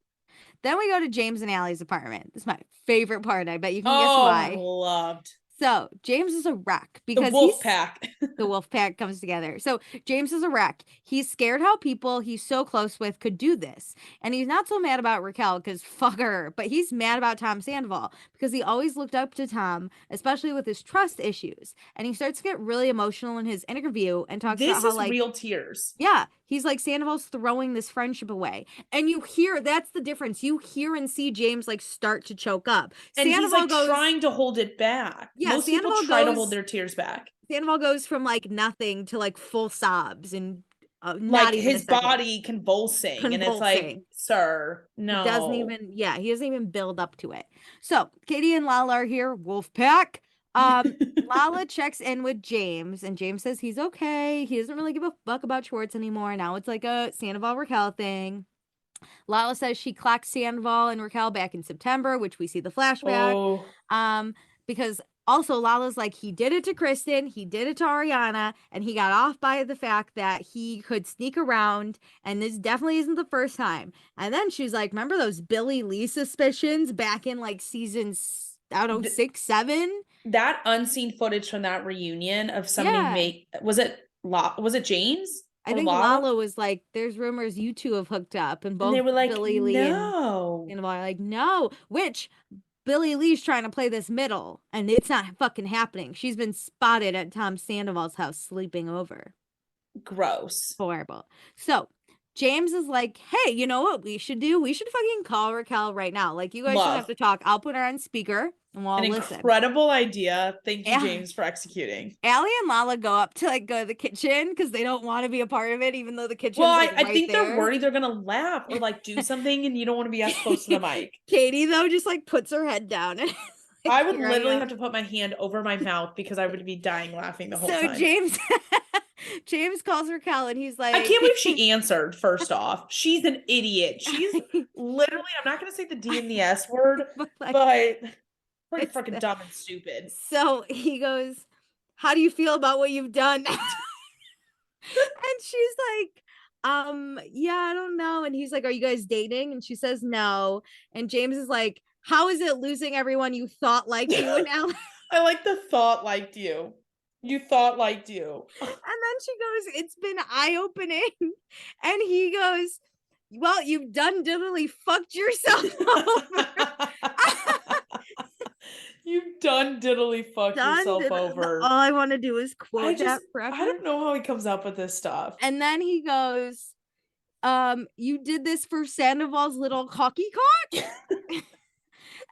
Then we go to James and Allie's apartment. This is my favorite part. I bet you can guess Oh, why. loved. So James is a wreck The because wolf pack. the wolf pack comes together. So James is a wreck. He's scared how people he's so close with could do this. And he's not so mad about Raquel because fuck her, but he's mad about Tom Sandoval because he always looked up to Tom, especially with his trust issues. And he starts to get really emotional in his interview and talks This about how is like real tears. yeah, he's like Sandoval's throwing this friendship away. And you hear that's the difference. You hear and see James like start to choke up. And Sandoval he's like goes, trying to hold it back. yeah, Most people Sandoval try to goes- hold their tears back. Sandoval goes from like nothing to like full sobs and not Like even his a second. body convulsing. And it's like, sir, no. He doesn't even build up to it. So Katie and Lala are here, wolf pack. Lala checks in with James, and James says he's okay. He doesn't really give a fuck about Schwartz anymore. Now it's like a Sandoval Raquel thing. Lala says she clocked Sandoval and Raquel back in September, which we see the flashback. Because also Lala's like, he did it to Kristen, he did it to Ariana, and he got off by the fact that he could sneak around, and this definitely isn't the first time. And then she's like, remember those Billy Lee suspicions back in like seasons, I don't know, 6, 7? That unseen footage from that reunion of somebody was it James? I think Lala was like, there's rumors you two have hooked up, and both and they were like, Billy Lee no. and are like, no, which Billy Lee's trying to play this middle, and it's not fucking happening. She's been spotted at Tom Sandoval's house sleeping over. Gross. Horrible. So James is like, hey, you know what we should do? We should fucking call Raquel right now. Like, you guys don't have to talk. I'll put her on speaker and we'll all listen. Incredible idea. Thank you, James, for executing. Allie and Lala go up to like go to the kitchen because they don't want to be a part of it, even though the kitchen. Well, like, I think they're worried they're gonna laugh or like do something, and you don't want to be as close to the mic. Katie though just like puts her head down and I would literally have to put my hand over my mouth because I would be dying laughing the whole time. So James calls Raquel and he's like, I can't believe she answered. First off, she's an idiot. She's literally, I'm not gonna say the D and the S word, but pretty freaking dumb and stupid. So he goes, how do you feel about what you've done? And she's like, yeah, I don't know. And he's like, are you guys dating? And she says no. And James is like, how is it losing everyone you thought liked you? And Alex, I like the thought liked you. You thought liked you. And then she goes, it's been eye-opening. And he goes, well, you've done diddly fucked yourself over. You've done diddly fucked yourself over. All I want to do is quote that forever. I don't know how he comes up with this stuff. And then he goes, you did this for Sandoval's little cocky cock?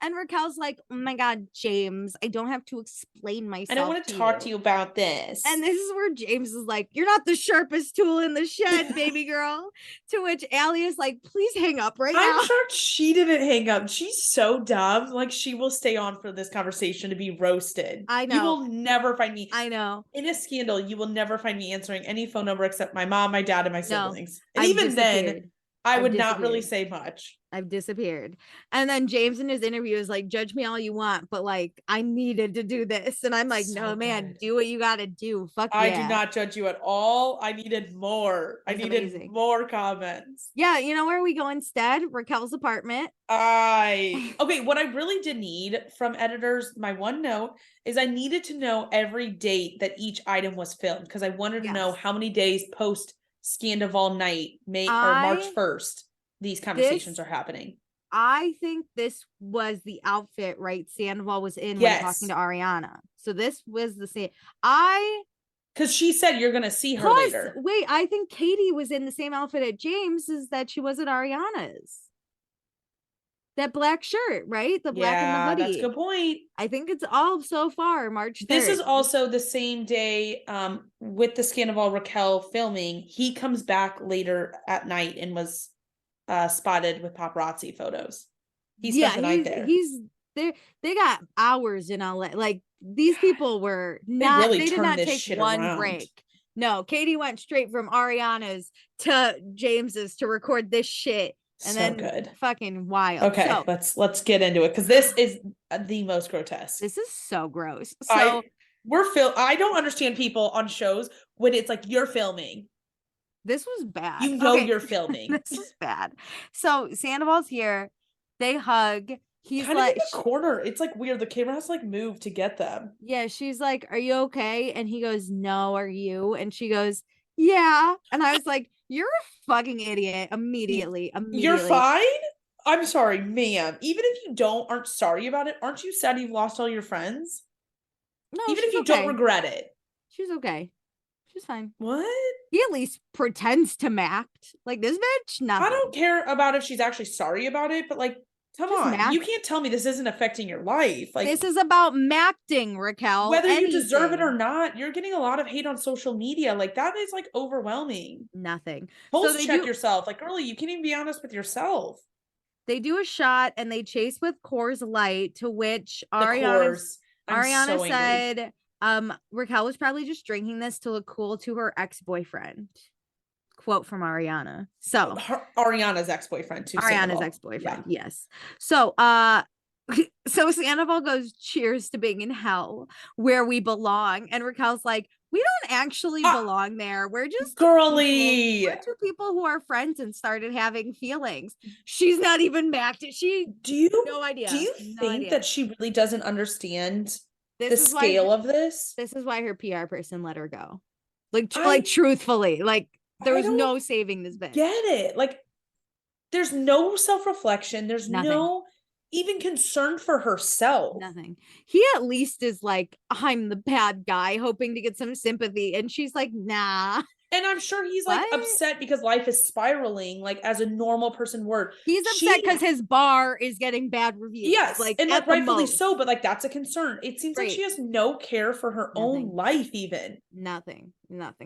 And Raquel's like, oh my God, James, I don't have to explain myself. I don't want to talk to you about this. And this is where James is like, you're not the sharpest tool in the shed, baby girl. To which Allie is like, please hang up right now. I'm sure she didn't hang up. She's so dumb. Like, she will stay on for this conversation to be roasted. I know. You will never find me. I know. In a scandal, you will never find me answering any phone number except my mom, my dad, and my siblings. And even then, I would not really say much. I've disappeared. And then James in his interview is like, judge me all you want, but like, I needed to do this. And I'm like, no, man, do what you got to do. Fuck yeah. I do not judge you at all. I needed more. I needed more comments. Yeah. You know where we go instead? Raquel's apartment. Okay. What I really did need from editors, my one note is I needed to know every date that each item was filmed because I wanted to know how many days post Scandival night, or March 1st, these conversations are happening. I think this was the outfit, right? Sandoval was in when talking to Ariana. So this was the same. I Because she said you're gonna see her Plus, later. wait, I think Katie was in the same outfit at James as that she was at Ariana's. That black shirt, right? The black and the Yeah, that's a hoodie. good point. I think it's all so far March 3rd. This is also the same day with the Scandival Raquel filming. He comes back later at night and was spotted with paparazzi photos. He spent the night there. He's there. They got hours in LA. Like these people were not. Really they did not take one around. break. No, Katie went straight from Ariana's to James's to record this shit. And so then good. Fucking wild. Okay, so, let's get into it because this is the most grotesque. This is so gross. So I don't understand people on shows when it's like you're filming. This was bad. You know you're filming. This is bad. So Sandoval's here. They hug. He's kind like of in the corner. It's like weird. The camera has to like move to get them. Yeah, she's like, "Are you okay?" And he goes, "No, are you?" And she goes, "Yeah." And I was like, "You're a fucking idiot." Immediately. You're fine? I'm sorry, ma'am. Even if you aren't sorry about it, aren't you sad you've lost all your friends? No, even if you don't regret it. She's okay. She's fine. What? He at least pretends to act. Like this bitch, nothing. I don't care about if she's actually sorry about it, but like, come on. You can't tell me this isn't affecting your life. Like, this is about acting, Raquel. Whether you deserve it or not, you're getting a lot of hate on social media. Like, that is like overwhelming. Nothing. Pulse check yourself. Like, girlie, you can't even be honest with yourself. They do a shot and they chase with Coors Light, to which Ariana said Raquel was probably just drinking this to look cool to her ex-boyfriend. Quote from Ariana. So Ariana's ex-boyfriend too. Ariana's ex-boyfriend, yeah. Yes. So so Sandoval goes, "Cheers to being in hell where we belong." And Raquel's like, "We don't actually belong there. We're just girly. We're two people who are friends and started having feelings." She's not even back to no idea. Do you think that she really doesn't understand the scale of this? This is why her PR person let her go. Like truthfully, like there was no saving this bitch. Get it? Like there's no self-reflection. There's no even concern for herself. Nothing. He at least is like, "I'm the bad guy," hoping to get some sympathy. And she's like, "Nah." And I'm sure he's like upset because life is spiraling, like as a normal person would. He's upset because his bar is getting bad reviews. Yes, and like rightfully so, but like that's a concern. It seems like she has no care for her own life, even. Nothing.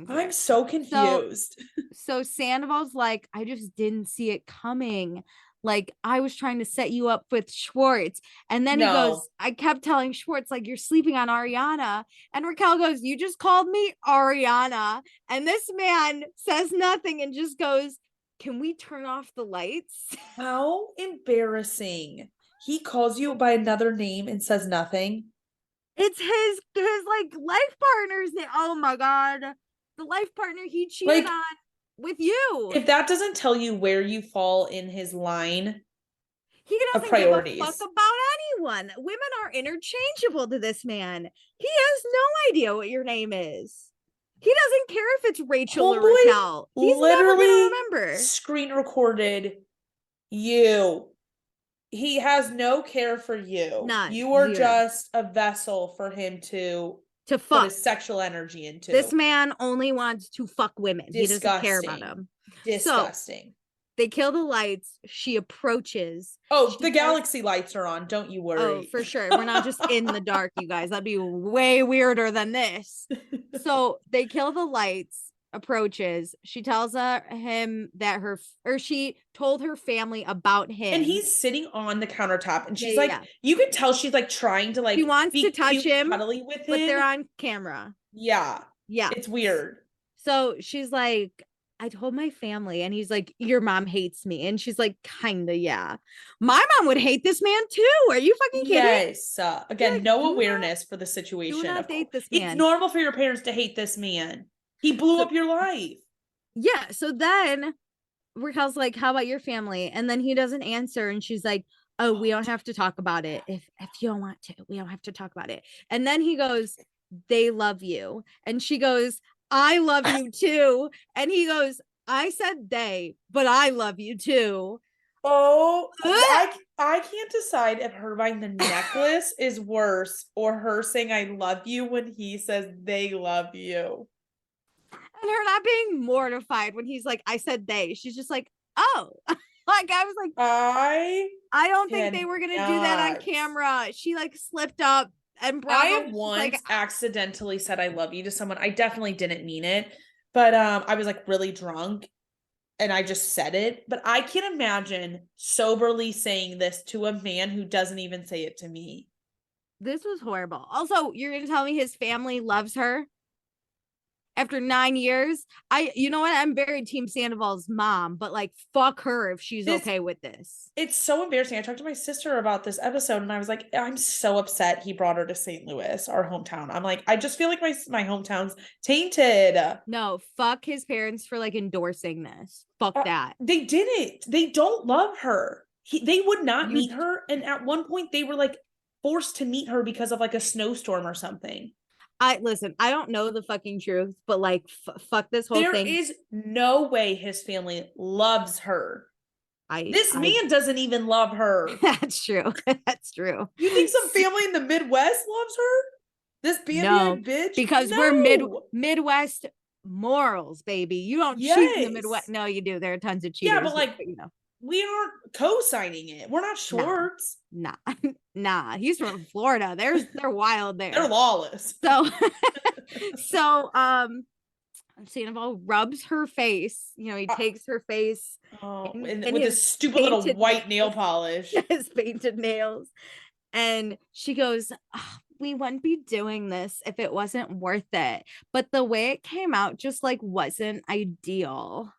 I'm so confused. So Sandoval's like, "I just didn't see it coming. Like, I was trying to set you up with Schwartz." And then he goes, "I kept telling Schwartz, like, you're sleeping on Ariana." And Raquel goes, "You just called me Ariana." And this man says nothing and just goes, "Can we turn off the lights?" How embarrassing. He calls you by another name and says nothing. It's his like life partner's name. Oh my God. The life partner he cheated on with you. If that doesn't tell you where you fall in his line, he doesn't give a fuck about anyone. Women are interchangeable to this man. He has no idea what your name is. He doesn't care if it's Rachel or Raquel. He's never gonna remember. Screen recorded you. He has no care for you. None. You are just a vessel for him to fuck. Put his sexual energy into. This man only wants to fuck women. Disgusting. He doesn't care about them. Disgusting. So, they kill the lights. She approaches. The galaxy lights are on. Don't you worry. Oh, for sure. We're not just in the dark, you guys. That'd be way weirder than this. So they kill the lights, approaches. She tells him that she told her family about him. And he's sitting on the countertop. And she's you can tell she's like trying to like. She wants to touch him, cuddly with him. But they're on camera. Yeah. Yeah. It's weird. So she's like, "I told my family," and he's like, "Your mom hates me." And she's like, "Kinda, yeah. My mom would hate this man too. Are you fucking kidding?" Yes. Again, no awareness for the situation. Do not date this man. It's normal for your parents to hate this man. He blew up your life. Yeah. So then Raquel's like, "How about your family?" And then he doesn't answer. And she's like, "Oh, we don't have to talk about it. If you don't want to, we don't have to talk about it." And then he goes, "They love you." And she goes, "I love you too." And he goes, "I said they, but I love you too." Oh, I can't decide if her buying the necklace is worse or her saying "I love you" when he says "they love you." And her not being mortified when he's like, I said they. She's just like, oh. Like, I was like, I don't think they were gonna do that on camera. She like slipped up, and I Bravo have was once like, accidentally said I love you to someone. I definitely didn't mean it, but I was like really drunk and I just said it. But I can't imagine soberly saying this to a man who doesn't even say it to me. this was horrible. Also, you're gonna tell me his family loves her after 9 years? You know what? I'm very Team Sandoval's mom, but like, fuck her if she's okay with this. It's so embarrassing. I talked to my sister about this episode and I was like, I'm so upset he brought her to St. Louis, our hometown. I'm like, I just feel like my hometown's tainted. No, fuck his parents for like endorsing this. Fuck that. They didn't. They don't love her. They would not meet her. And at one point they were like forced to meet her because of like a snowstorm or something. Listen, I don't know the fucking truth, but like, fuck this whole thing. There is no way his family loves her. This man doesn't even love her. That's true. That's true. You think some family in the Midwest loves her? This Bambi bitch? Because we're Midwest morals, baby. You don't cheat in the Midwest. No, you do. There are tons of cheaters. Yeah, but like, you know, we aren't co-signing it. We're not Schwartz. Nah. He's from Florida. They're wild there. They're lawless. So Sandoval rubs her face. You know, he takes her face and with his stupid little white nail polish. His painted nails. And she goes, oh, we wouldn't be doing this if it wasn't worth it. But the way it came out just like wasn't ideal.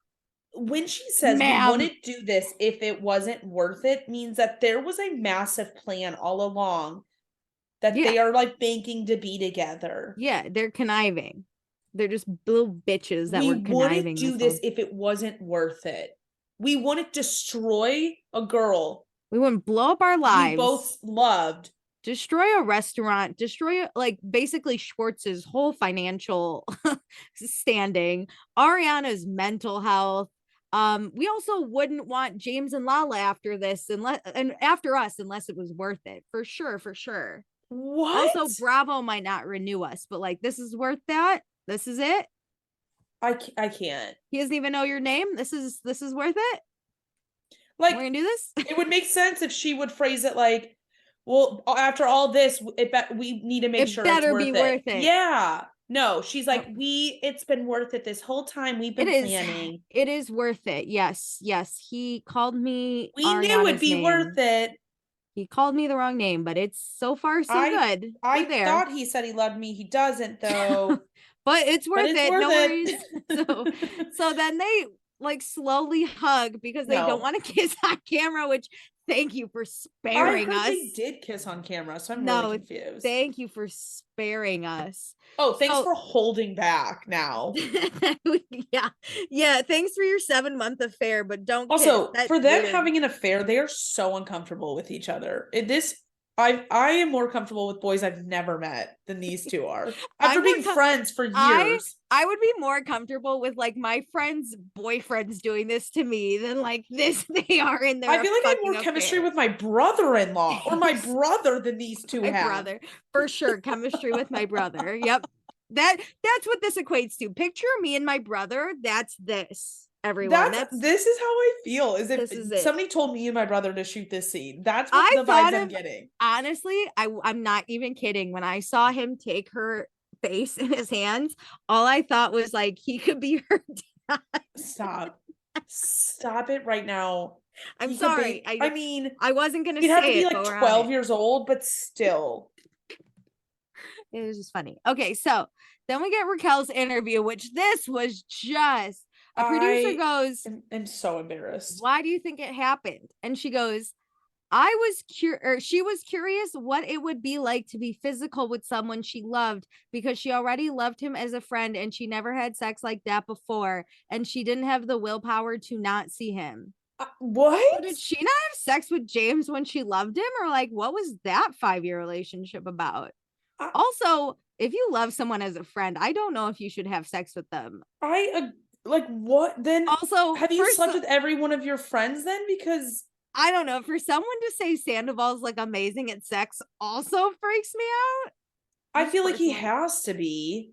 When she says we wouldn't do this if it wasn't worth it, means that there was a massive plan all along that they are like banking to be together. Yeah, they're conniving. They're just little bitches that were conniving. We wouldn't do this if it wasn't worth it. We wouldn't destroy a girl. We wouldn't blow up our lives. We both loved. Destroy a restaurant. Destroy like basically Schwartz's whole financial standing. Ariana's mental health. We also wouldn't want James and Lala after this unless it was worth it. For sure. What? Also, Bravo might not renew us, but like, this is worth that. This is it. I can't. He doesn't even know your name. This is worth it. Like, we're gonna do this. It would make sense if she would phrase it like, well, after all this, we need to make sure it's worth it. Yeah. No, she's like, it's been worth it this whole time. We've been planning. It is worth it. Yes. He called me. We knew it'd be worth it. He called me the wrong name, but it's so far so good. I thought he said he loved me. He doesn't though. But it's worth it. No worries. So then they like slowly hug because they don't want to kiss on camera, which thank you for sparing us. They did kiss on camera, so I'm really confused. Thank you for sparing us. Oh, thanks for holding back now. Yeah. Thanks for your 7-month affair, but don't. Also, for them having an affair, they are so uncomfortable with each other. I am more comfortable with boys I've never met than these two are. After being friends for years. I would be more comfortable with like my friends' boyfriends doing this to me than like this they are in their. I feel like I have more chemistry with my brother-in-law or my brother than these two have. Brother, for sure, chemistry with my brother. Yep, that's what this equates to. Picture me and my brother. That's this. Everyone, this is how I feel. Is somebody told me and my brother to shoot this scene? That's what the vibes I'm getting. Honestly, I'm not even kidding. When I saw him take her face in his hands, all I thought was like he could be her dad. Stop it right now. I'm sorry. I mean, I wasn't gonna say he'd have to be like 12 years old, but still. It was just funny. Okay, so then we get Raquel's interview, which this was just. A producer goes, I'm so embarrassed. Why do you think it happened? And she goes, she was curious what it would be like to be physical with someone she loved because she already loved him as a friend and she never had sex like that before. And she didn't have the willpower to not see him. What? So did she not have sex with James when she loved him? Or like, what was that 5-year relationship about? Also, if you love someone as a friend, I don't know if you should have sex with them. Like what then? Also, have you slept with every one of your friends then? Because I don't know. For someone to say Sandoval's like amazing at sex also freaks me out. I feel like he has to be.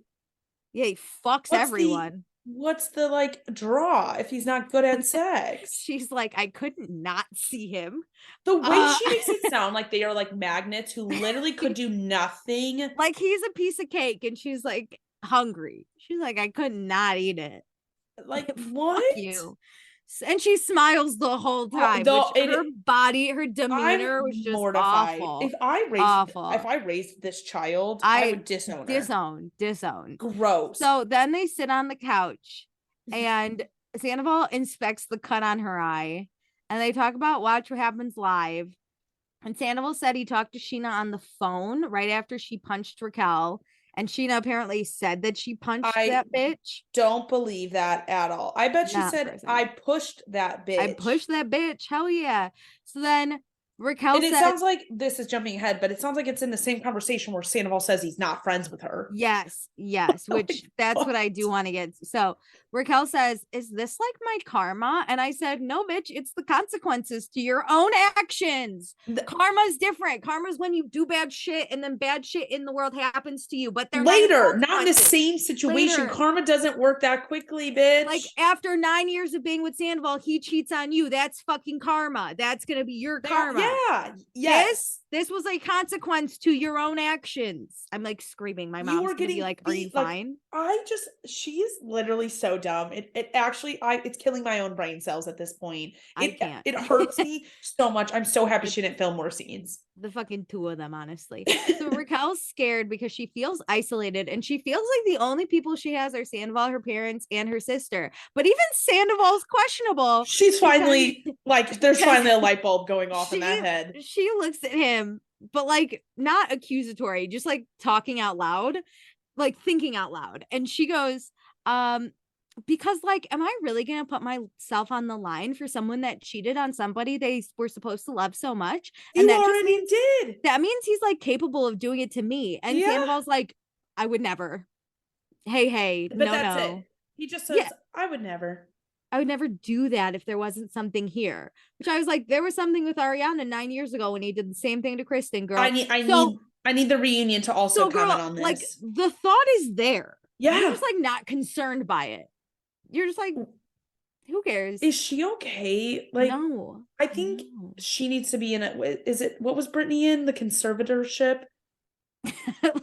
Yeah, he fucks everyone. what's the like draw if he's not good at sex? She's like, I couldn't not see him. The way she makes it sound like they are like magnets who literally could do nothing. Like he's a piece of cake, and she's like hungry. She's like, I could not eat it. Like Fuck what? you. And she smiles the whole time, which her body, her demeanor I'm was just mortified. awful. If I raised this child, I would disown her. Disown. Gross. So then they sit on the couch, and Sandoval inspects the cut on her eye, and they talk about Watch What Happens Live. And Sandoval said he talked to Sheena on the phone right after she punched Raquel. And Sheena apparently said that she punched that bitch. Don't believe that at all. I bet she said, I pushed that bitch. I pushed that bitch. Hell yeah. So then Raquel and it sounds like this is jumping ahead, but it sounds like it's in the same conversation where Sandoval says he's not friends with her. Yes, which that's what I do want to get. So Raquel says, is this like my karma? And I said, no, bitch, it's the consequences to your own actions. Karma's different. Karma's when you do bad shit and then bad shit in the world happens to you, but they're later, not in the same situation. Later. Karma doesn't work that quickly, bitch. Like after 9 years of being with Sandoval, he cheats on you. That's fucking karma. That's going to be your karma. Yeah. Yes. This was a consequence to your own actions. I'm like screaming. My mom's going to be like, are you fine? She is literally so dumb. It actually, it's killing my own brain cells at this point. It hurts me so much. I'm so happy she didn't film more scenes. The fucking two of them, honestly. So Raquel's scared because she feels isolated, and she feels like the only people she has are Sandoval, her parents, and her sister. But even Sandoval's questionable. She's finally like, there's finally a light bulb going off in that head. She looks at him, but like not accusatory, just like talking out loud, like thinking out loud. And she goes, because like, am I really gonna put myself on the line for someone that cheated on somebody they were supposed to love so much? And you already did. That means he's like capable of doing it to me. And Sandoval's like, I would never. Hey, but that's it. He just says, I would never do that if there wasn't something here. Which I was like, there was something with Ariana 9 years ago when he did the same thing to Kristen, girl. I need the reunion to also comment on this. Like the thought is there. Yeah. You're just like not concerned by it. You're just like, who cares? Is she okay? Like, no. I think she needs to be in it. What was Britney in? The conservatorship?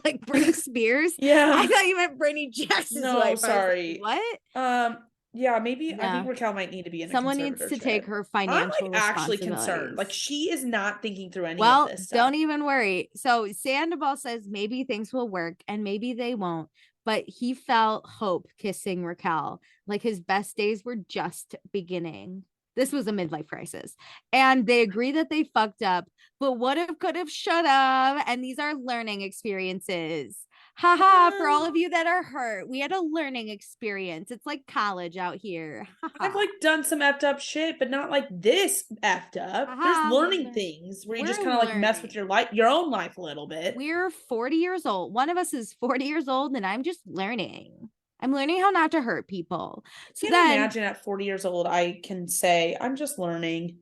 Like Britney Spears? Yeah. I thought you meant Britney Jackson's wife. Sorry. Like, what? Yeah, maybe. I think Raquel might need to be in. Someone needs to take her financial. I'm like actually concerned. Like she is not thinking through any of this stuff. Don't even worry. So Sandoval says maybe things will work and maybe they won't. But he felt hope kissing Raquel. Like his best days were just beginning. This was a midlife crisis. And they agree that they fucked up. But what if, could have, should have. And these are learning experiences. Haha, for all of you that are hurt, we had a learning experience. It's like college out here. I've like done some effed up shit, but not like this effed up. There's learning things where you just kind of like mess with your own life a little bit. We're 40 years old. One of us is 40 years old, and I'm just learning. I'm learning how not to hurt people. So then imagine at 40 years old, I can say, I'm just learning.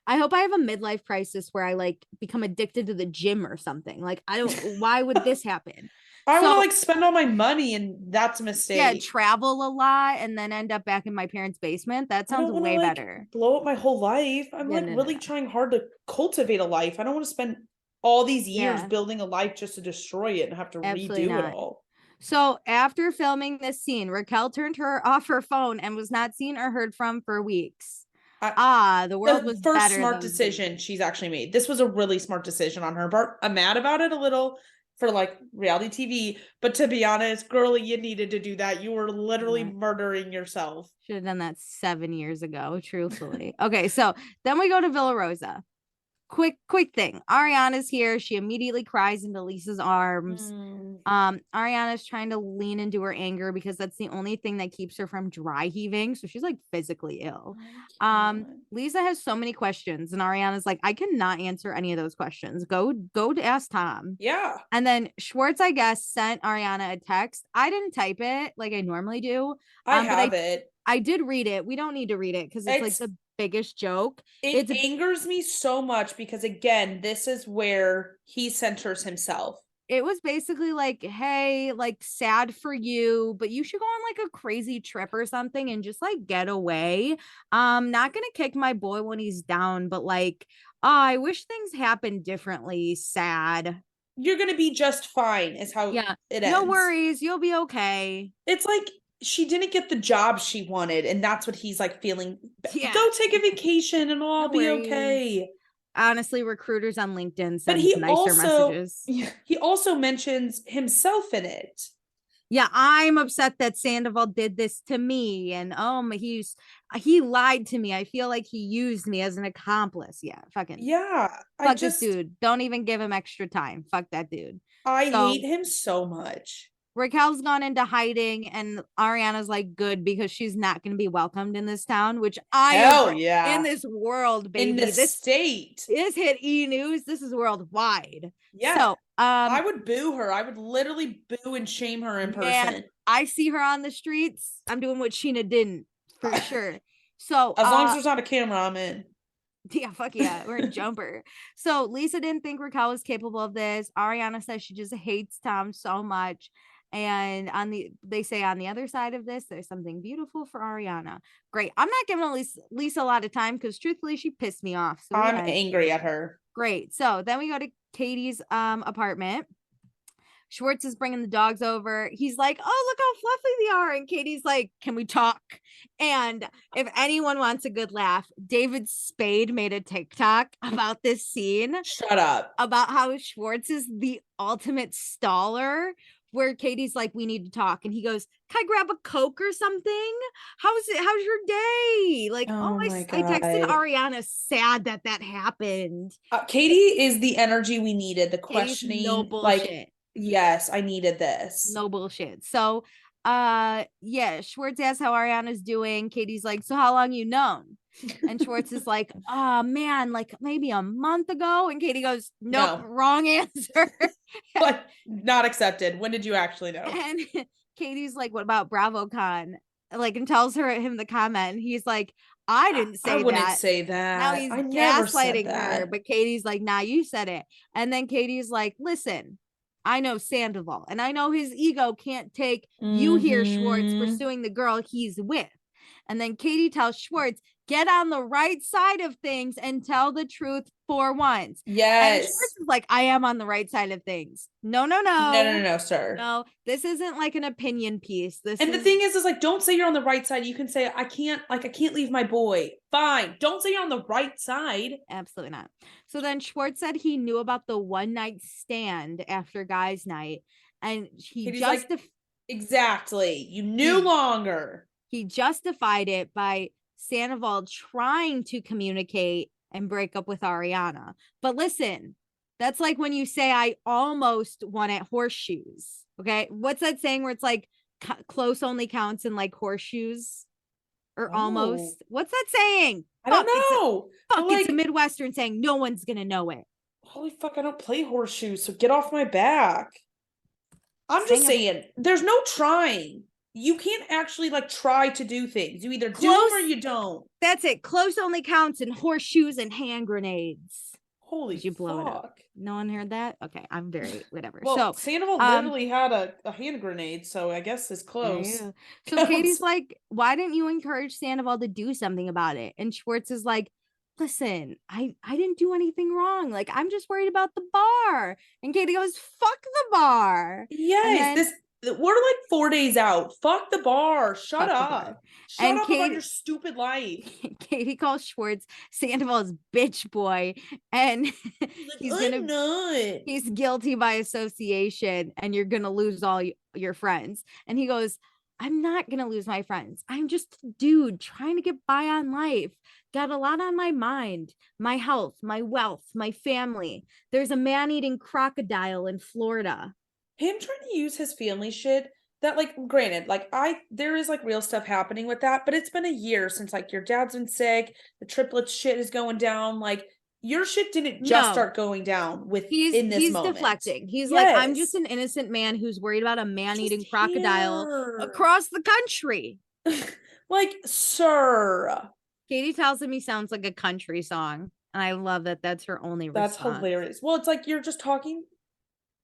I hope I have a midlife crisis where I like become addicted to the gym or something. Like, why would this happen? I want to like spend all my money, and that's a mistake. Yeah, travel a lot and then end up back in my parents' basement. That sounds way better. Blow up my whole life. I'm really trying hard to cultivate a life. I don't want to spend all these years building a life just to destroy it and have to redo it all. So after filming this scene, Raquel turned her off her phone and was not seen or heard from for weeks. The world was better. First smart decision she's actually made. This was a really smart decision on her part. I'm mad about it a little for like reality TV, but to be honest, girlie, you needed to do that. You were literally murdering yourself. Should have done that 7 years ago, truthfully. Okay, so then we go to Villa Rosa. Quick thing. Ariana's here. She immediately cries into Lisa's arms. Ariana's trying to lean into her anger because that's the only thing that keeps her from dry heaving. So she's like physically ill. Lisa has so many questions, and Ariana's like, I cannot answer any of those questions. Go to ask Tom. Yeah. And then Schwartz, I guess, sent Ariana a text. I didn't type it like I normally do. I have it. I did read it. We don't need to read it because it's like the biggest joke. It angers me so much because again, this is where he centers himself. it was basically like, hey, like sad for you, but you should go on like a crazy trip or something and just like get away. Not gonna kick my boy when he's down, but like, I wish things happened differently. Sad. You're gonna be just fine, is how Yeah, it no ends. worries. You'll be okay. It's like she didn't get the job she wanted, and that's what he's like feeling. Yeah, Go take a vacation and no I'll be worries. okay. Honestly, recruiters on LinkedIn But send nicer messages. he also mentions himself in it. Yeah, I'm upset that Sandoval did this to me, and he lied to me. I feel like he used me as an accomplice. Yeah, fucking Yeah, fuck this dude. Don't even give him extra time. Fuck that dude. I hate So him so much. Raquel's gone into hiding, and Ariana's like, good, because she's not going to be welcomed in this town, which I Hell agree. In yeah. this world, In baby. the state. This hit E News. This is worldwide. Yeah. So, I would boo her. I would literally boo and shame her in person. I see her on the streets. I'm doing what Sheena didn't for sure. So, As long as there's not a camera, I'm in. yeah, fuck yeah, we're in Jumper. So Lisa didn't think Raquel was capable of this. Ariana says she just hates Tom so much. And they say on the other side of this, there's something beautiful for Ariana. Great. I'm not giving Lisa a lot of time because truthfully, she pissed me off. So I'm angry at her. Great. So then we go to Katie's apartment. Schwartz is bringing the dogs over. He's like, oh, look how fluffy they are. And Katie's like, can we talk? And if anyone wants a good laugh, David Spade made a TikTok about this scene. Shut up. About how Schwartz is the ultimate staller, where Katie's like, we need to talk. And he goes, can I grab a Coke or something? How's your day? Like, I texted Ariana sad that happened. Katie is the energy we needed. The questioning, no bullshit. Yes, I needed this. No bullshit. So, yeah, Schwartz asks how Ariana's doing. Katie's like, so how long you known? And Schwartz is like, oh man, like maybe a month ago. And Katie goes, nope, no. Wrong answer. But not accepted. When did you actually know? And Katie's like, what about BravoCon? Like, and tells him the comment. And he's like, I didn't say that. I wouldn't say that. Now he's gaslighting her. But Katie's like, nah, you said it. And then Katie's like, listen, I know Sandoval, and I know his ego can't take you here, Schwartz, pursuing the girl he's with. And then Katie tells Schwartz, get on the right side of things and tell the truth for once. Yes. And Schwartz is like, I am on the right side of things. No, sir. No, this isn't like an opinion piece. The thing is like, don't say you're on the right side. You can say, I can't leave my boy. Fine. Don't say you're on the right side. Absolutely not. So then Schwartz said he knew about the one night stand after guys' night. And he just exactly. You knew longer. He justified it by Sandoval trying to communicate and break up with Ariana. But listen, that's like when you say, I almost won at horseshoes. Okay. What's that saying where it's like close only counts in like horseshoes or almost? What's that saying? I don't know. It's a Midwestern saying. No one's going to know it. Holy fuck. I don't play horseshoes. So get off my back. I'm just saying there's no trying. You can't actually like try to do things. You either do them or you don't. That's it. Close only counts in horseshoes and hand grenades. Holy Did you blow it up? No one heard that? Okay, I'm very whatever. Well, so Sandoval literally had a hand grenade, so I guess it's close. Yeah. So Katie's like, why didn't you encourage Sandoval to do something about it? And Schwartz is like, listen, I didn't do anything wrong. Like, I'm just worried about the bar. And Katie goes, fuck the bar. Yes, we're like 4 days out. Fuck the bar. Shut up. Shut up about your stupid life. Katie calls Schwartz Sandoval's bitch boy. And he's guilty by association. And you're going to lose all your friends. And he goes, I'm not going to lose my friends. I'm just a dude trying to get by on life. Got a lot on my mind. My health, my wealth, my family. There's a man-eating crocodile in Florida. Him trying to use his family shit, that like, granted, like there is like real stuff happening with that, but it's been a year since like your dad's been sick, the triplets shit is going down, like your shit didn't just start going down in this moment. He's deflecting. He's like, I'm just an innocent man who's worried about a man-eating crocodile across the country. Like, sir. Katie tells him he sounds like a country song, and I love that that's her only response. That's hilarious. Well, it's like you're just talking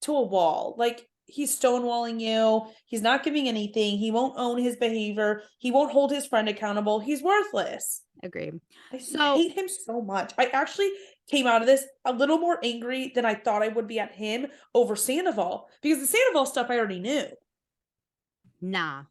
to a wall. Like, he's stonewalling you. He's not giving anything. He won't own his behavior. He won't hold his friend accountable. He's worthless. Agree. I So hate him so much. I actually came out of this a little more angry than I thought I would be at him over Sandoval, because the Sandoval stuff I already knew. nah,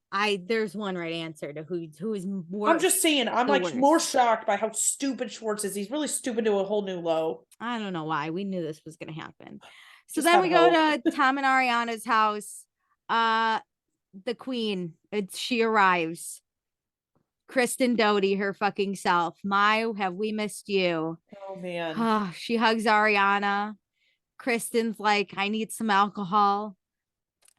there's one right answer to who is more. I'm just saying, I'm like worst. more shocked by how stupid Schwartz is. He's really stupid to a whole new low. I don't know why. We knew this was gonna happen. So Just then have we go hope. to Tom and Ariana's house. The queen, she arrives. Kristen Doty, her fucking self. My, have we missed you? Oh man. She hugs Ariana. Kristen's like, I need some alcohol.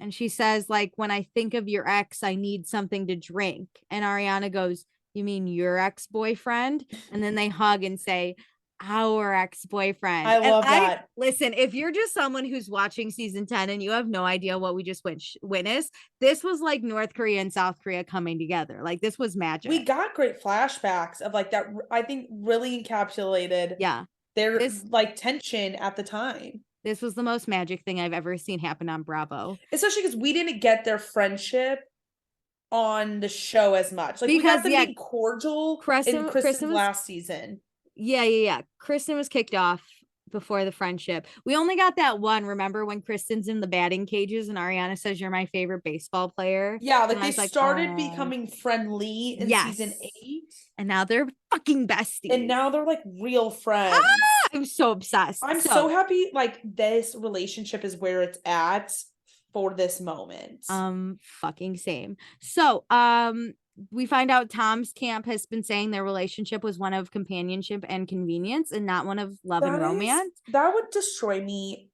And she says, like, when I think of your ex, I need something to drink. And Ariana goes, you mean your ex-boyfriend? And then they hug and say, our ex-boyfriend. I love that. Listen, if you're just someone who's watching season 10 and you have no idea what we just witnessed, this was like North Korea and South Korea coming together. Like, this was magic. We got great flashbacks of like that. I think really encapsulated their like tension at the time. This was the most magic thing I've ever seen happen on Bravo. Especially because we didn't get their friendship on the show as much. Like, because we got them being cordial in Kristen's last season. Yeah. Kristen was kicked off before the friendship. We only got that one. Remember when Kristen's in the batting cages and Ariana says, you're my favorite baseball player? Yeah, like they started becoming friendly in season 8. And now they're fucking besties. And now they're like real friends. I'm so obsessed. I'm so happy like this relationship is where it's at for this moment. Fucking same. So, we find out Tom's camp has been saying their relationship was one of companionship and convenience and not one of love and romance. That would destroy me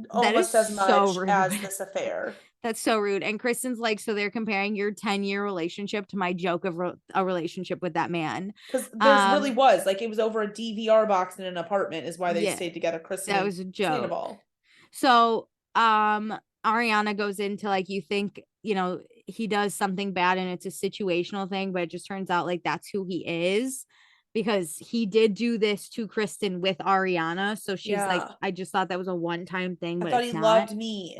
almost as much as this affair. That's so rude. And Kristen's like, so they're comparing your 10-year relationship to my joke of a relationship with that man. Because there really was. Like, it was over a DVR box in an apartment is why they stayed together. Kristen, that was a joke. Sandoval. So, Ariana goes into like, you think, you know, he does something bad and it's a situational thing, but it just turns out like that's who he is, because he did do this to Kristen with Ariana. So she's like, I just thought that was a one-time thing, but I thought he loved me.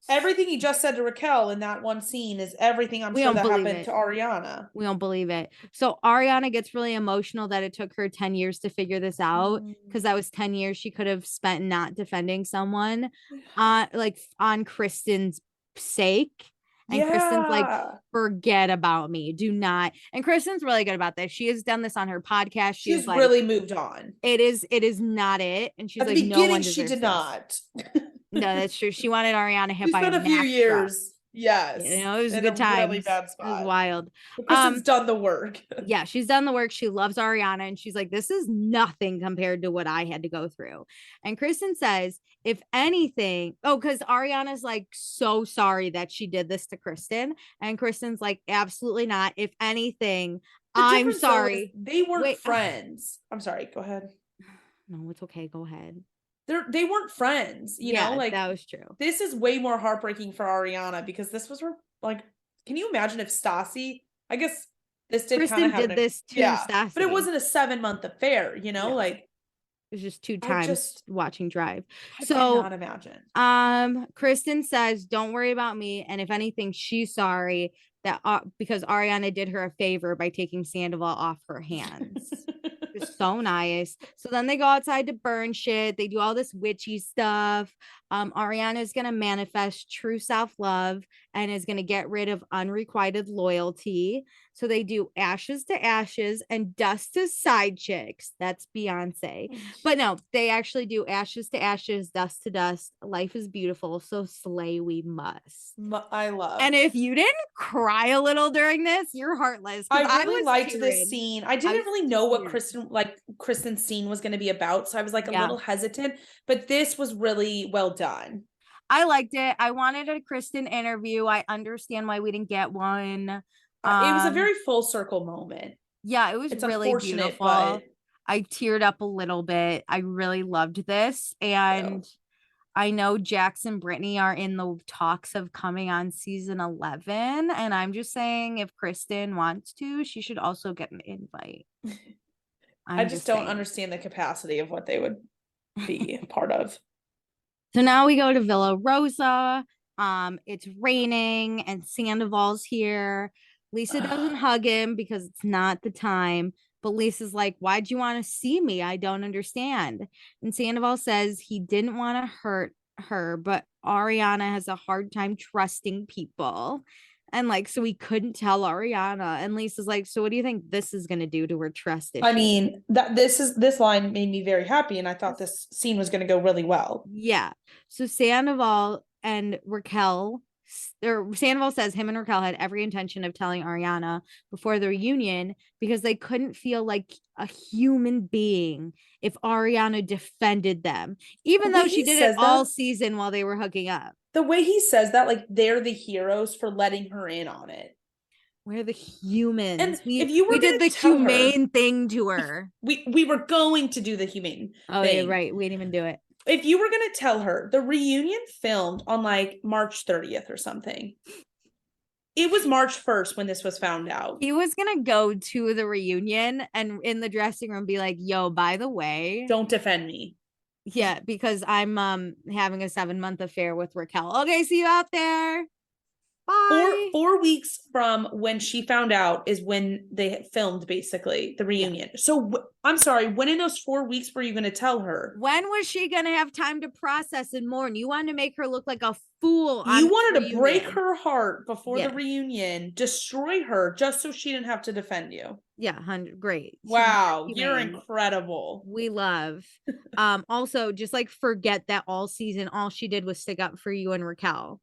Everything he just said to Raquel in that one scene is everything I'm sure that happened to Ariana. We don't believe it. So Ariana gets really emotional that it took her 10 years to figure this out, because that was 10 years she could have spent not defending someone like on Kristen's sake. And Kristen's like, forget about me. Do not. And Kristen's really good about this. She has done this on her podcast. She's like, really moved on. It is not it. And she's at like, the beginning, she did not. No, that's true. She wanted Ariana hit by a few years. Yes. You know, it was a good time. Really bad spot. It was wild. Kristen's done the work. Yeah, she's done the work. She loves Ariana. And she's like, this is nothing compared to what I had to go through. And Kristen says, if anything, because Ariana's like so sorry that she did this to Kristen. And Kristen's like, absolutely not. If anything, I'm sorry. They weren't friends. I'm sorry. Go ahead. No, it's okay. Go ahead. They weren't friends, you know, like that was true. This is way more heartbreaking for Ariana, because this was her, like, can you imagine if Stassi, I guess this did kind of happen. Did this to Stassi. But it wasn't a 7-month affair, you know, like it was just 2 times watching Drive. I cannot imagine. Kristen says, don't worry about me. And if anything, she's sorry that because Ariana did her a favor by taking Sandoval off her hands. Just so nice. So then they go outside to burn shit. They do all this witchy stuff. Ariana is going to manifest true self-love and is going to get rid of unrequited loyalty. So they do ashes to ashes and dust to side chicks. That's Beyonce. But no, they actually do ashes to ashes, dust to dust. Life is beautiful. So slay we must. I love. And if you didn't cry a little during this, you're heartless. I really liked this scene. I didn't really know what Kristen's scene was going to be about. So I was like a little hesitant, but this was really well done. I liked it. I wanted a Kristen interview. I understand why we didn't get one. It was a very full circle moment. Yeah, it was really beautiful. But I teared up a little bit. I really loved this. And I know Jax and Brittany are in the talks of coming on season 11. And I'm just saying, if Kristen wants to, she should also get an invite. I just don't understand the capacity of what they would be part of. So now we go to Villa Rosa. It's raining and Sandoval's here. Lisa doesn't hug him because it's not the time. But Lisa's like, why'd you want to see me? I don't understand. And Sandoval says he didn't want to hurt her, but Ariana has a hard time trusting people. And like, so he couldn't tell Ariana. And Lisa's like, so what do you think this is going to do to her trust issue? I mean, this line made me very happy, and I thought this scene was going to go really well. Yeah. So Sandoval and Raquel, or Sandoval says him and Raquel had every intention of telling Ariana before the reunion because they couldn't feel like a human being if Ariana defended them, even though she did it all season while they were hooking up. The way he says that, like they're the heroes for letting her in on it. We're the humans. And we, if you were we did the humane her, thing to her. We were going to do the humane thing. Yeah, right. We didn't even do it. If you were going to tell her the reunion filmed on like March 30th or something, it was March 1st when this was found out. He was going to go to the reunion and in the dressing room be like, yo, by the way, don't defend me. Yeah, because I'm having a 7-month affair with Raquel. Okay, see you out there. Bye. 4 weeks from when she found out is when they filmed basically the reunion. Yeah. So I'm sorry, when in those 4 weeks were you going to tell her? When was she going to have time to process and mourn? You wanted to make her look like a fool. You wanted to break her heart before the reunion, destroy her just so she didn't have to defend you. Yeah, great. Wow, you're incredible. We love. Also, just like forget that all season, all she did was stick up for you and Raquel.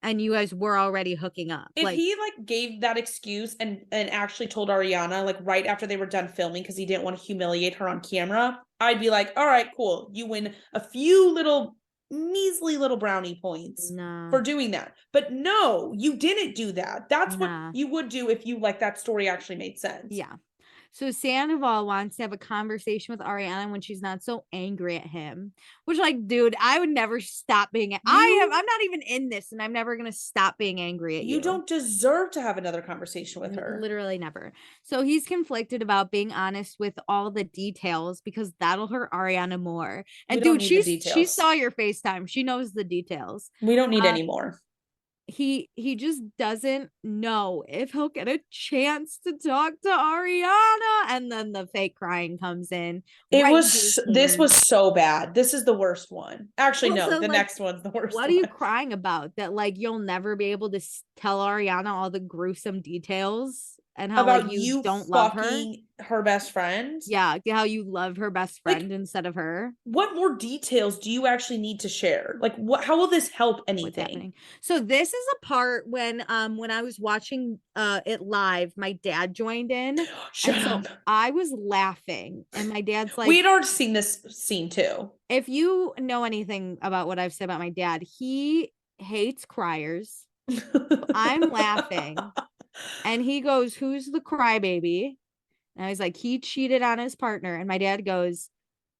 And you guys were already hooking up. If he like gave that excuse and actually told Ariana like right after they were done filming because he didn't want to humiliate her on camera, I'd be like, all right, cool. You win a few little measly little brownie points for doing that. But no, you didn't do that. That's what you would do if you like that story actually made sense. Yeah. So Sandoval wants to have a conversation with Ariana when she's not so angry at him, which like, dude, I would never stop being, I'm not even in this and I'm never going to stop being angry at you. You don't deserve to have another conversation with her. Literally never. So he's conflicted about being honest with all the details because that'll hurt Ariana more. And dude, she saw your FaceTime. She knows the details. We don't need any more. He just doesn't know if he'll get a chance to talk to Ariana, and then the fake crying comes in. This was so bad. This is the worst one. Actually, no, the next one's the worst. What are you crying about? That like you'll never be able to tell Ariana all the gruesome details and how about like, you don't love her best friend. Yeah, how you love her best friend like, instead of her. What more details do you actually need to share? Like how will this help anything? So this is a part when I was watching it live, my dad joined in. Shut up. So I was laughing and my dad's like, we had already seen this scene too. If you know anything about what I've said about my dad, he hates criers. I'm laughing. And he goes, who's the crybaby? And I was like, he cheated on his partner. And my dad goes,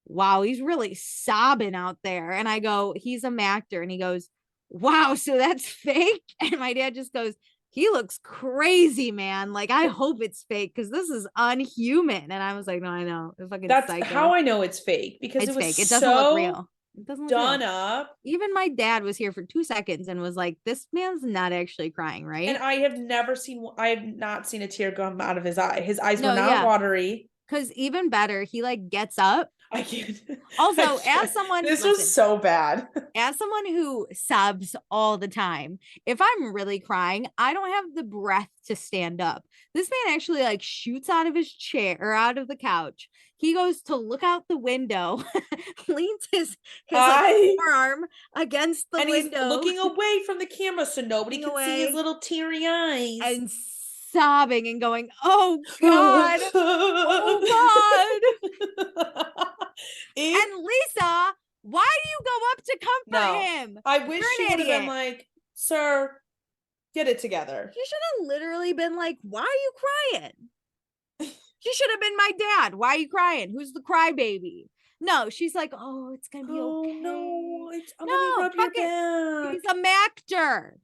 wow, he's really sobbing out there. And I go, he's a actor. And he goes, wow, so that's fake? And my dad just goes, he looks crazy, man. Like, I hope it's fake because this is unhuman. And I was like, no, I know. That's psycho. How I know it's fake because it was fake. It doesn't look real. It doesn't look done real. Up. Even my dad was here for 2 seconds and was like, this man's not actually crying, right? And I have not seen a tear come out of his eye. His eyes were not watery. Because even better, he like gets up. I can't. Also, as someone this was so bad. As someone who sobs all the time, if I'm really crying, I don't have the breath to stand up. This man actually like shoots out of his chair or out of the couch. He goes to look out the window, leans his arm against the window. And he's looking away from the camera so nobody can see his little teary eyes. And sobbing and going, oh God, oh God. And Lisa, why do you go up to comfort him? I wish she would have been like, sir, get it together. She should have literally been like, why are you crying? She should have been my dad. Why are you crying? Who's the crybaby? No, she's like, oh, it's gonna be okay. No, I'm gonna rub your back. He's a actor.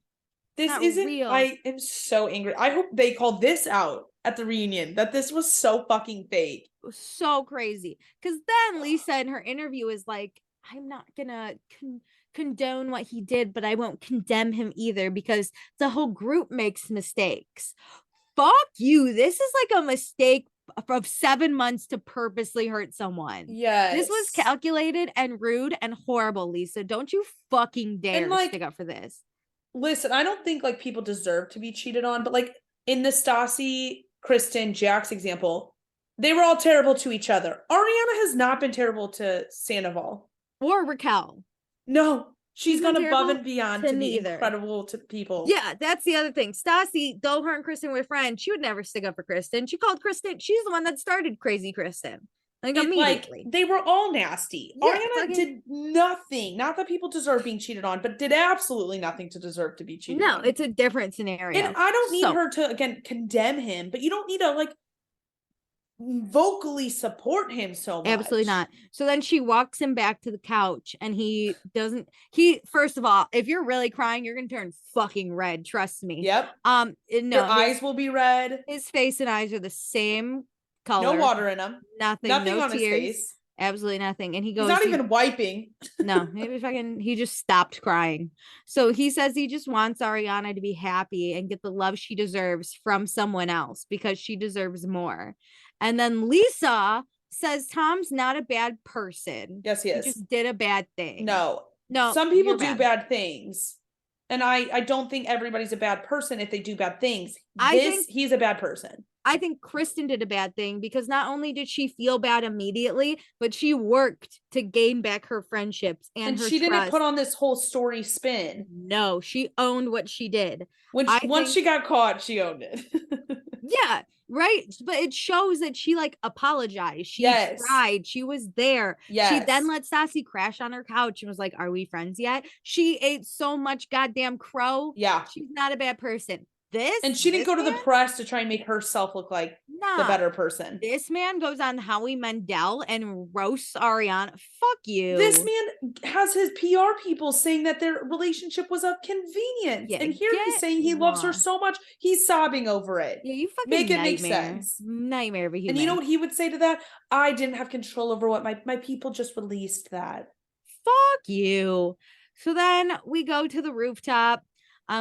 This isn't real. I am so angry. I hope they called this out at the reunion, that this was so fucking fake. So crazy. Because then Lisa in her interview is like, I'm not gonna condone what he did, but I won't condemn him either because the whole group makes mistakes. Fuck you. This is like a mistake of 7 months to purposely hurt someone. This was Yes. calculated and rude and horrible, Lisa. Don't you fucking dare like, stick up for this. Listen, I don't think like people deserve to be cheated on, but like in the Stassi, Kristen, Jax example, they were all terrible to each other. Ariana has not been terrible to Sandoval. Or Raquel. No, she's gone been above terrible and beyond to to be neither. incredible to people. Yeah, that's the other thing. Stassi, though her and Kristen were friends, she would never stick up for Kristen. She called Kristen, she's the one that started Crazy Kristen. Like immediately. Like they were all nasty. Yeah, Ariana did nothing. Not that people deserve being cheated on, but did absolutely nothing to deserve to be cheated on. No, it's a different scenario. And I don't need her to again condemn him, but you don't need to like vocally support him so much. Absolutely not. So then she walks him back to the couch and he first of all, if you're really crying, you're gonna turn fucking red, trust me. Yep. No, your eyes will be red. His face and eyes are the same color. No water in them. Nothing no on tears. his face. Absolutely nothing. And he goes, he's not even wiping. No, he just stopped crying. So he says he just wants Ariana to be happy and get the love she deserves from someone else because she deserves more. And then Lisa says Tom's not a bad person. Yes, he is. He just did a bad thing. No. Some people do bad things. And I don't think everybody's a bad person if they do bad things. He's a bad person. I think Kristen did a bad thing because not only did she feel bad immediately, but she worked to gain back her friendships and her she trust. Didn't put on this whole story spin. No, she owned what she did. Once she got caught, she owned it. Yeah, right. But it shows that she like apologized. She tried. She was there. Yes. She then let Stassi crash on her couch and was like, "Are we friends yet?" She ate so much goddamn crow. Yeah. She's not a bad person. And she didn't go to the press to try and make herself look like the better person. This man goes on Howie Mandel and roasts Ariana. Fuck you. This man has his PR people saying that their relationship was of convenience. And here he's saying he loves her so much, he's sobbing over it. Yeah, you fucking make it make sense. Nightmare of a human. And you know what he would say to that? I didn't have control over what my people just released that. Fuck you. So then we go to the rooftop.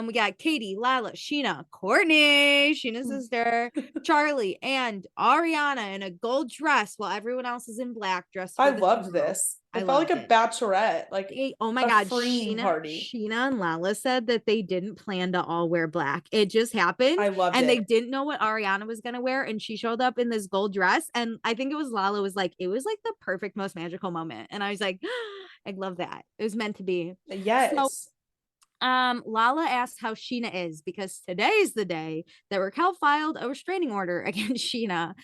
We got Katie, Lala, Sheena, Courtney, Sheena's sister, Charlie, and Ariana in a gold dress while everyone else is in black dress. I loved this. It felt like a bachelorette, like oh my god, party. Sheena and Lala said that they didn't plan to all wear black. It just happened. I loved it. And they didn't know what Ariana was gonna wear, and she showed up in this gold dress. And I think it was Lala was like, it was like the perfect, most magical moment. And I was like, I love that. It was meant to be. Yes. So, Lala asked how Sheena is because today is the day that Raquel filed a restraining order against Sheena.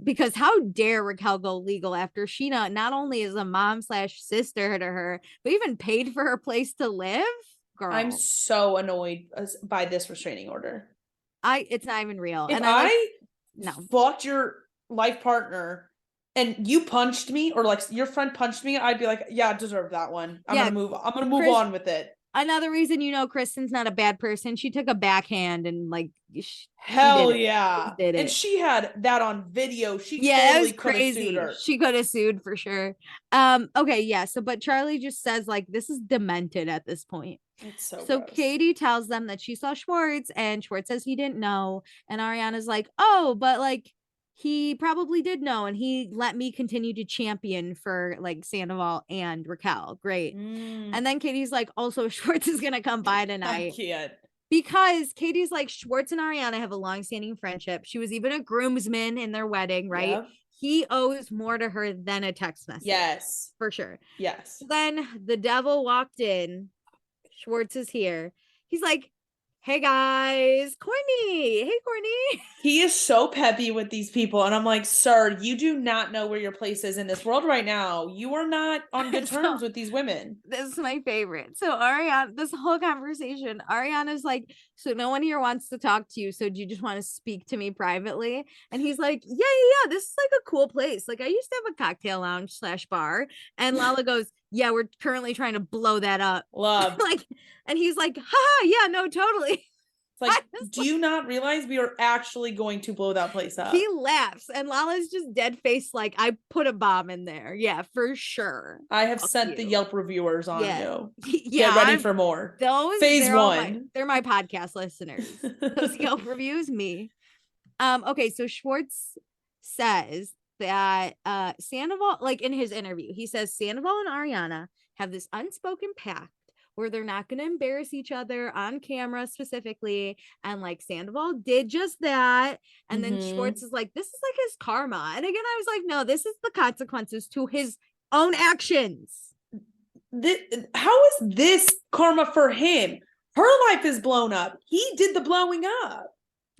Because how dare Raquel go legal after Sheena not only is a mom / sister to her, but even paid for her place to live? Girl, I'm so annoyed by this restraining order. It's not even real. If I fucked your life partner and you punched me, or like your friend punched me, I'd be like, yeah, I deserve that one. I'm gonna move on with it. Another reason, Kristen's not a bad person. She took a backhand and like hell yeah, did it. And she had that on video. She totally could have sued her. She could have sued for sure. Okay, yeah. So, but Charlie just says like this is demented at this point. It's so gross. Katie tells them that she saw Schwartz, and Schwartz says he didn't know, and Ariana's like, oh, but like he probably did know, and he let me continue to champion for like Sandoval and Raquel. Great. And then Katie's like, also Schwartz is gonna come by tonight. I can't. Because Katie's like, Schwartz and Ariana have a long-standing friendship. She was even a groomsman in their wedding, right? Yep. He owes more to her than a text message. Yes. For sure. Yes. So then the devil walked in. Schwartz is here. He's like, hey guys, Courtney. Hey, Courtney. He is so peppy with these people. And I'm like, sir, you do not know where your place is in this world right now. You are not on good terms with these women. This is my favorite. So Ariana, this whole conversation, Ariana's like, so no one here wants to talk to you. So do you just want to speak to me privately? And he's like, yeah. This is like a cool place. Like I used to have a cocktail lounge / bar. And Lala goes, yeah, we're currently trying to blow that up. Love. Like, and he's like, haha, yeah, no, totally. Like, do you not realize we are actually going to blow that place up? He laughs, and Lala's just dead faced, like, I put a bomb in there. Yeah, for sure. I have Fuck sent the you. Yelp reviewers on Yeah. you. Yeah, Get ready for more. Phase they're all one. they're my podcast listeners. Those Yelp reviews, me. Okay, so Schwartz says that Sandoval, like in his interview, he says Sandoval and Ariana have this unspoken pact where they're not going to embarrass each other on camera specifically, and like Sandoval did just that, and then Schwartz is like, this is like his karma. And again, I was like, no, this is the consequences to his own actions. How is this karma for him? Her life is blown up. He did the blowing up.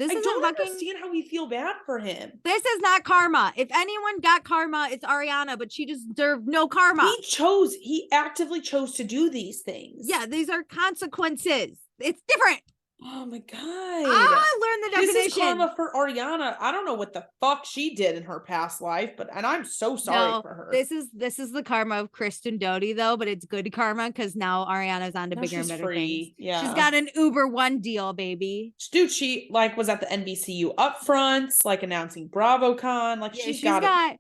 I don't understand how we feel bad for him. This is not karma. If anyone got karma, it's Ariana, but she deserved no karma. He actively chose to do these things. Yeah, these are consequences. It's different. Oh my God. I learned the definition. This is karma for Ariana. I don't know what the fuck she did in her past life, and I'm so sorry for her. This is the karma of Kristen Doty, though, but it's good karma because now Ariana's on to bigger and better things. Yeah. She's got an Uber One deal, baby. Dude, she like was at the NBCU upfronts, like announcing BravoCon. Like yeah, she's got a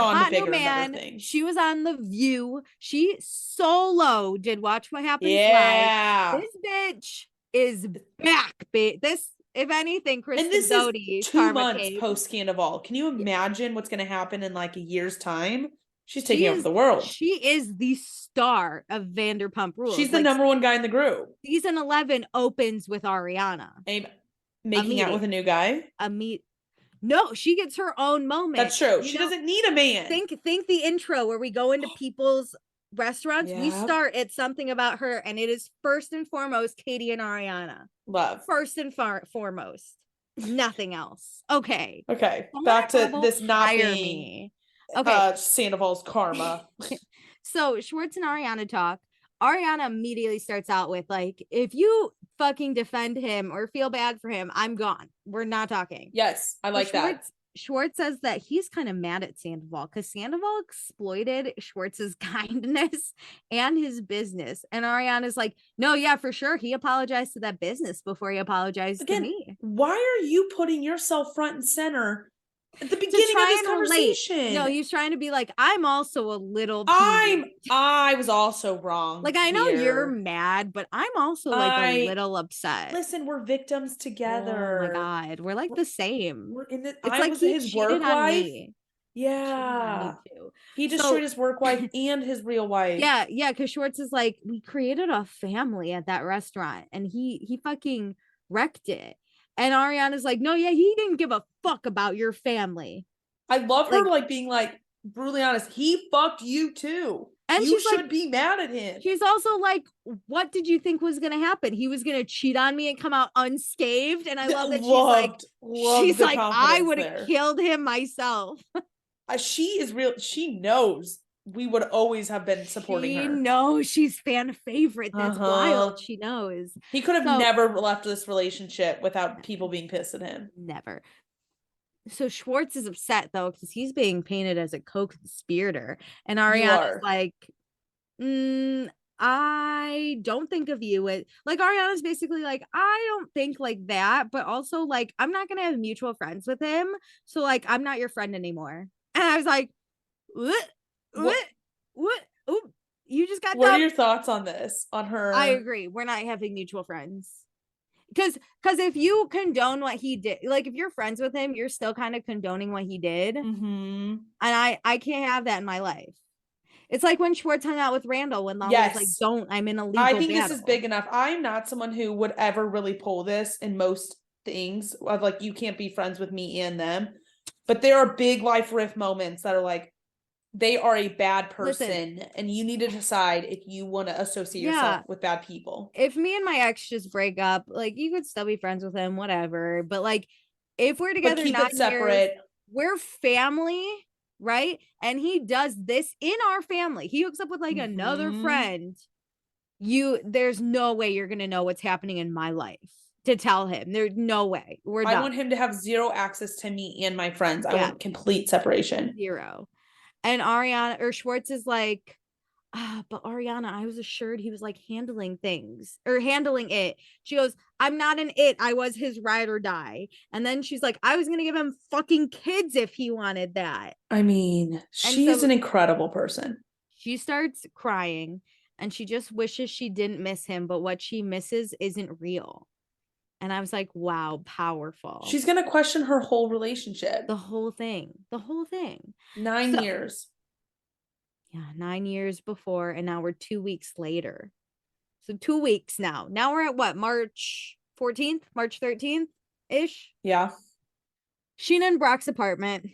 hot new man. She was on The View. She solo did Watch What Happens Live. This bitch is back, this, if anything, Kristen Doty. Is 2 months post Scandal. Can you imagine what's going to happen in like a year's time? She's taking over the world. She is the star of Vanderpump Rules. She's the number one guy in the group. Season 11 opens with Ariana making out with a new guy. No, she gets her own moment. That's true. She doesn't need a man. Think the intro where we go into people's restaurants. We start at something about her, and it is first and foremost Katie and Ariana. Love. First and foremost. Nothing else. Okay. Back to this not being me. Okay. Sandoval's karma. So Schwartz and Ariana talk. Ariana immediately starts out with like, if you fucking defend him or feel bad for him, I'm gone. We're not talking. Yes, I like that. Schwartz says that he's kind of mad at Sandoval because Sandoval exploited Schwartz's kindness and his business. And Ariana's like, no, yeah, for sure. He apologized to that business before he apologized to me. Why are you putting yourself front and center at the beginning of this conversation? No, he's trying to be like, I'm also a little I was also wrong. Like, I know you're mad, but I'm also like a little upset. Listen, we're victims together. Oh my God. We're like the same. We're in it. It's like his work wife. Yeah. He destroyed his work wife and his real wife. Yeah, because Schwartz is like, we created a family at that restaurant and he fucking wrecked it. And Ariana's like, no, yeah, he didn't give a fuck about your family. I love her like being like brutally honest. He fucked you too. And you should be mad at him. She's also like, what did you think was going to happen? He was going to cheat on me and come out unscathed. And I love that she's like, I would have killed him myself. She is real. She knows we would always have been supporting her. She knows she's fan favorite. That's wild. She knows. He could have never left this relationship without people being pissed at him. Never. So Schwartz is upset though because he's being painted as a co-conspirator, and Ariana's like, I don't think of you as like Ariana's basically like, I don't think like that, but also like I'm not gonna have mutual friends with him, so like I'm not your friend anymore. And I was like, what? Ooh, you just got. What are your thoughts on this? On her? I agree. We're not having mutual friends. Because if you condone what he did, like if you're friends with him, you're still kind of condoning what he did. And I can't have that in my life. It's like when Schwartz hung out with Randall when Lala was like, I'm in a legal I think battle. This is big enough. I'm not someone who would ever really pull this in most things of like, you can't be friends with me and them. But there are big life rift moments that are like, they are a bad person. And you need to decide if you want to associate yourself with bad people. If me and my ex just break up, like you could still be friends with him, whatever. But like, if we're together, keep it separate. We're family. Right. And he does this in our family. He hooks up with like another friend. There's no way you're going to know what's happening in my life to tell him. There's no way. I want him to have zero access to me and my friends. I want complete separation. Zero. And Ariana or Schwartz is like, But Ariana, I was assured he was like handling things or handling it. She goes, I'm not an it. I was his ride or die. And then she's like, I was going to give him fucking kids if he wanted that. I mean, And she's so an incredible person. she starts crying and she just wishes she didn't miss him. But what she misses isn't real. And I was like, wow, powerful. She's going to question her whole relationship. The whole thing. 9 years. Yeah, 9 years before. And now we're 2 weeks later. So 2 weeks now. Now we're at what? March 14th? March 13th ish? Yeah. Sheena and Brock's apartment.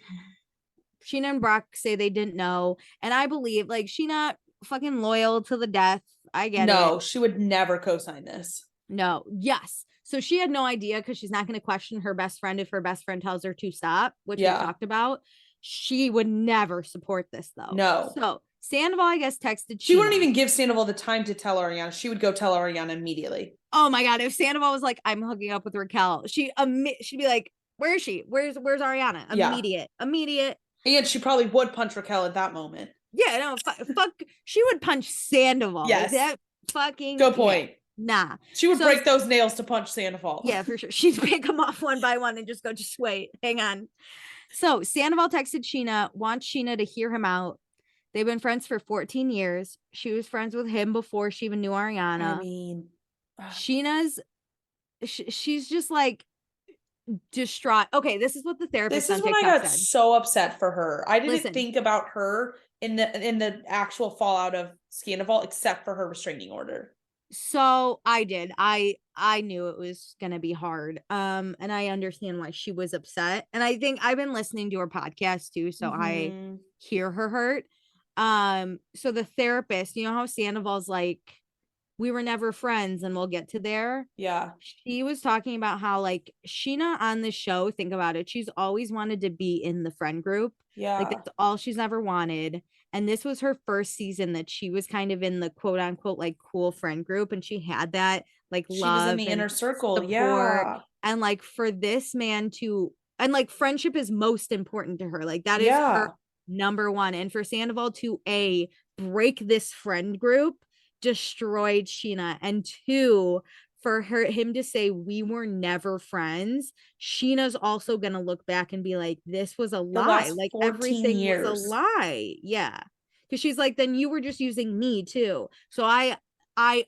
Sheena and Brock say they didn't know. And I believe, like, Sheena fucking loyal to the death. I get it. No, she would never co-sign this. No. Yes. So she had no idea because she's not going to question her best friend if her best friend tells her to stop, which we talked about. She would never support this though. No. So Sandoval, I guess, texted She Sheena. wouldn't even give Sandoval the time to tell Ariana. She would go tell Ariana immediately. Oh my God. If Sandoval was like, I'm hooking up with Raquel, she'd be like, where is she? Where's Ariana? Immediate. And she probably would punch Raquel at that moment. Yeah, no, fuck. She would punch Sandoval. Yes. Like that fucking good point. Nah. She would break those nails to punch Sandoval. Yeah, for sure. She'd pick them off one by one and just go, just wait, hang on. So Sandoval texted Sheena, wants Sheena to hear him out. They've been friends for 14 years. She was friends with him before she even knew Ariana. I mean, Sheena's, she's just like distraught. Okay, this is what the therapist. This is when I got so upset for her. I didn't think about her in the actual fallout of Sandoval, except for her restraining order. So I did. I knew it was gonna be hard. And I understand why she was upset. And I think I've been listening to her podcast too, so I hear her hurt. So the therapist, you know how Sandoval's like, we were never friends, and we'll get to there. Yeah. She was talking about how like Sheena on the show, think about it, she's always wanted to be in the friend group. Yeah. Like that's all she's ever wanted. And this was her first season that she was kind of in the quote unquote like cool friend group. And she had that like she love was in the inner circle. Support. Yeah. And like for this man to, and like friendship is most important to her. Like that is her number one. And for Sandoval to break this friend group destroyed Sheena, and two, for him to say we were never friends, Sheena's also gonna look back and be like, this was a lie. Like everything was a lie. Yeah. Because she's like, then you were just using me too. So I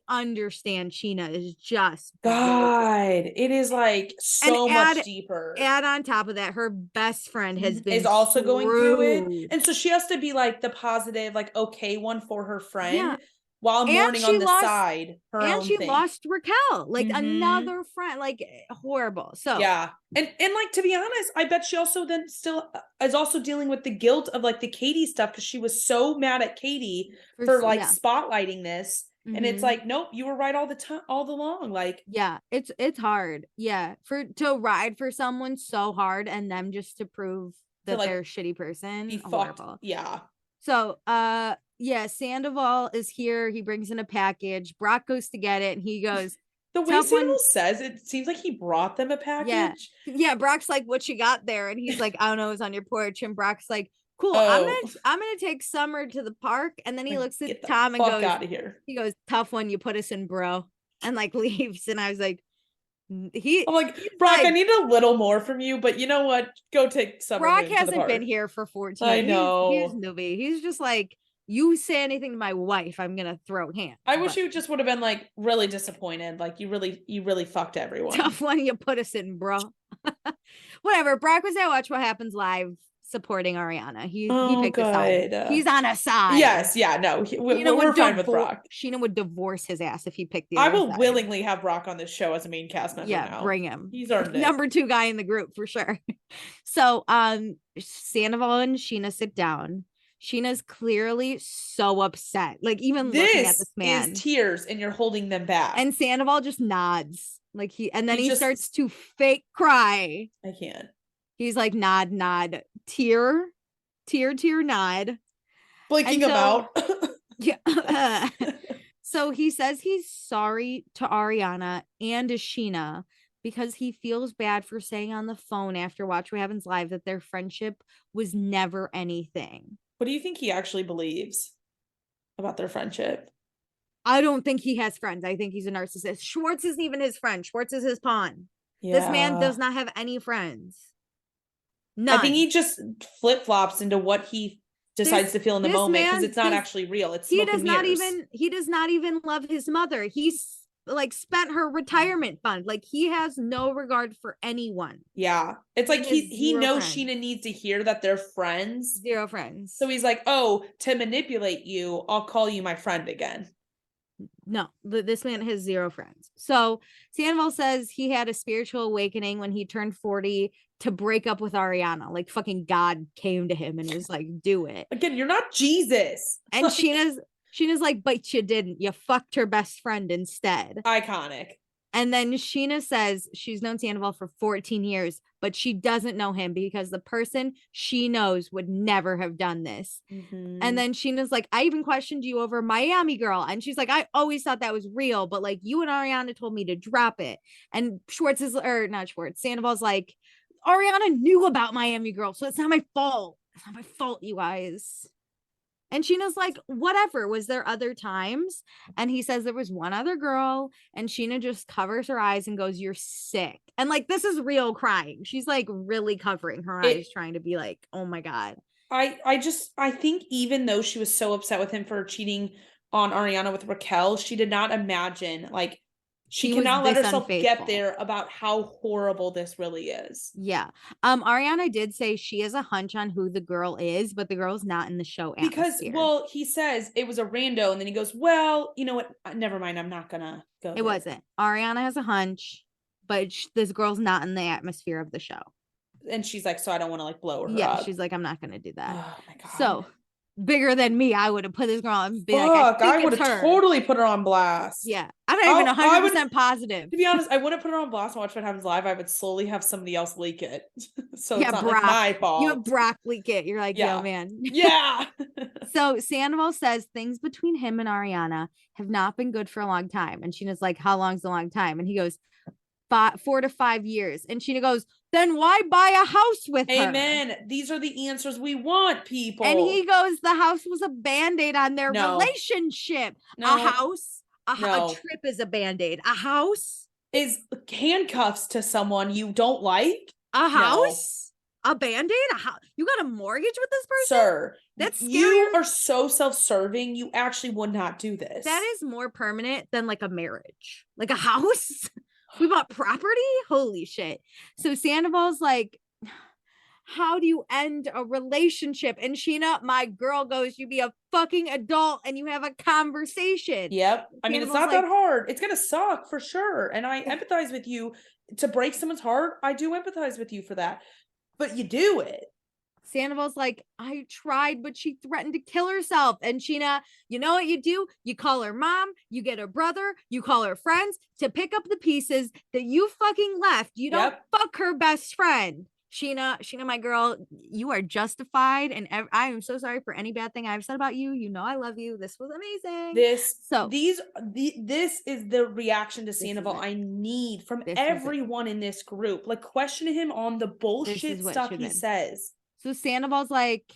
understand Sheena is just God, it is like so much deeper. And on top of that, her best friend is also going through it. And so she has to be like the positive, like okay one for her friend. Yeah. While mourning on the side, and she lost Raquel, like another friend, like horrible. So yeah, and like to be honest, I bet she also then still is also dealing with the guilt of like the Katie stuff because she was so mad at Katie for like spotlighting this, and it's like, nope, you were right all the time, all along. Like, yeah, it's hard, yeah, to ride for someone so hard and them just to prove that like, they're a shitty person, horrible. Yeah. So, yeah, Sandoval is here. He brings in a package. Brock goes to get it, and he goes. The way Sandoval says it seems like he brought them a package. Yeah. Brock's like, "What you got there?" And he's like, "I don't know. It was on your porch." And Brock's like, "Cool. I'm gonna take Summer to the park." And then he looks at Tom and goes, "Out of here." He goes, "Tough one. You put us in, bro," and like leaves. And I was like. I'm like, Brock, like, I need a little more from you, but you know what? Go take Summer. Brock hasn't been here for 14 years. I know. He's newbie. He's just like, you say anything to my wife, I'm gonna throw hands. I wish you just would have been like really disappointed. Like you really fucked everyone. Tough one you put us in, bro. Whatever. Brock was at Watch What Happens Live supporting Ariana. He picked a side. He's on a side. Yes, yeah, no. We're fine with Brock. Sheena would divorce his ass if he picked the other I will side. Willingly have Brock on this show as a main cast member now. Bring him. He's our number 2 guy in the group for sure. So Sandoval and Sheena sit down. Sheena's clearly so upset. Like even looking at this man. Is tears and you're holding them back. And Sandoval just nods. Like he starts to fake cry. I can't. He's like, nod, tear, nod. Blinking him out. Yeah. So he says he's sorry to Ariana and to Sheena because he feels bad for saying on the phone after Watch What Happens Live that their friendship was never anything. What do you think he actually believes about their friendship. I don't think he has friends. I think he's a narcissist. Schwartz isn't even his friend. Schwartz is his pawn. Yeah. This man does not have any friends. I think None. he just flip-flops into what he decides to feel in the This moment, because man it's not does- actually real. It's he smoke does and not mirrors. even love his mother. He's like spent her retirement fund. Like he has no regard for anyone. Yeah. It's He like has he zero knows friends. Sheena needs to hear that they're friends. Zero friends. So he's like, oh, to manipulate you, I'll call you my friend again. No, this man has zero friends. So Sandoval says he had a spiritual awakening when he turned 40 to break up with Ariana. Like fucking God came to him and was like, do it. Again, you're not Jesus. And Like, Sheena's like, but you didn't. You fucked her best friend instead. iconic. And then Sheena says she's known Sandoval for 14 years, but she doesn't know him because the person she knows would never have done this. Mm-hmm. And then Sheena's like, I even questioned you over Miami Girl. And she's like, I always thought that was real, but like you and Ariana told me to drop it. And Sandoval's like, Ariana knew about Miami Girl, so it's not my fault. It's not my fault, you guys. And Sheena's like, whatever. Was there other times? And he says there was one other girl. And Sheena just covers her eyes and goes, you're sick. And like, this is real crying. She's like really covering her eyes, trying to be like, oh my God. I think even though she was so upset with him for cheating on Ariana with Raquel, she did not imagine, like, she cannot let herself get there about how horrible this really is. Yeah. Ariana did say she has a hunch on who the girl is, but the girl's not in the show atmosphere. Because, well, he says it was a rando, and then he goes, well, you know what? Never mind. I'm not gonna go. It wasn't. Ariana has a hunch, but this girl's not in the atmosphere of the show. And she's like, so I don't want to like blow her up. Yeah, she's like, I'm not gonna do that. Oh my God. So bigger than me, I would have put this girl on and be like, I would have totally put her on blast. Yeah. I'm not even 100% positive. To be honest, I wouldn't put her on blast and watch what happens live. I would slowly have somebody else leak it. So yeah, it's not like my fault. You have Brock leak it. You're like, yo, man. Yeah. So Sandoval says things between him and Ariana have not been good for a long time. And Sheena's like, how long's a long time? And he goes, 4 to 5 years. And Sheena goes, then why buy a house with her? Amen. These are the answers we want, people. And he goes, the house was a band-aid on their relationship. No. A house, a trip is a band-aid. A house is handcuffs to someone you don't like. A house, a band-aid, a house. You got a mortgage with this person? Sir, that's scarier. You are so self-serving. You actually would not do this. That is more permanent than like a marriage. Like a house. We bought property? Holy shit. So Sandoval's like, how do you end a relationship? And Sheena, my girl, goes, you be a fucking adult and you have a conversation. Yep. I mean, it's not that hard. It's going to suck for sure. And I empathize with you. To break someone's heart, I do empathize with you for that. But you do it. Sandoval's like, I tried, but she threatened to kill herself. And Sheena, you know what you do? You call her mom, you get her brother, you call her friends to pick up the pieces that you fucking left. You don't fuck her best friend. Sheena, my girl, you are justified. And I am so sorry for any bad thing I've said about you. You know I love you. This was amazing. This is the reaction to Sandoval I need from everyone in this group. Like, question him on the bullshit stuff he says. So Sandoval's like,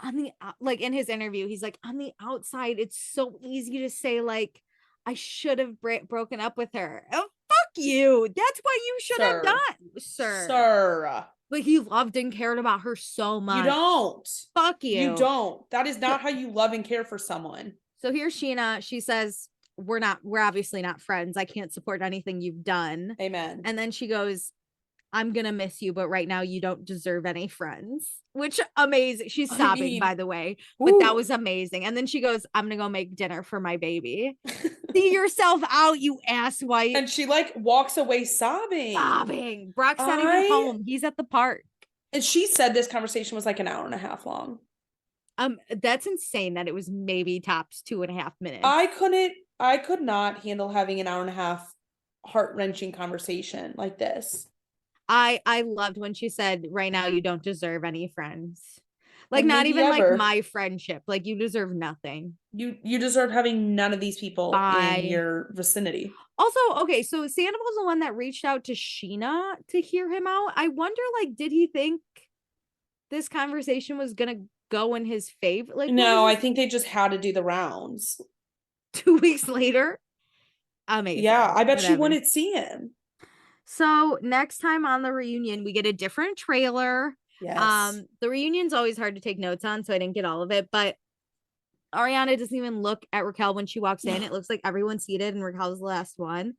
in his interview, he's like, on the outside, it's so easy to say, like, I should have broken up with her. Oh, fuck you. That's what you should have done, sir. But he loved and cared about her so much. You don't. Fuck you. You don't. That is not how you love and care for someone. So here's Sheena. She says, we're obviously not friends. I can't support anything you've done. Amen. And then she goes, I'm gonna miss you, but right now you don't deserve any friends. Which amazing. She's sobbing, by the way, but that was amazing. And then she goes, I'm gonna go make dinner for my baby. See yourself out, you asswipe. And she like walks away sobbing. Brock's not even home. He's at the park. And she said this conversation was like an hour and a half long. That's insane that it was maybe tops 2.5 minutes. I could not handle having an hour and a half heart-wrenching conversation like this. I loved when she said, right now you don't deserve any friends. Like, not even ever. Like my friendship. Like, you deserve nothing. You deserve having none of these people in your vicinity. Also, okay, so Sandoval's the one that reached out to Sheena to hear him out. I wonder, like, did he think this conversation was gonna go in his favor? Like, no, I think they just had to do the rounds. 2 weeks later. Amazing. Yeah, I bet Whatever. she wouldn't see him. So next time on the reunion, we get a different trailer. Yes. The reunion's always hard to take notes on, so I didn't get all of it, but Ariana doesn't even look at Raquel when she walks in. It looks like everyone's seated and Raquel's the last one.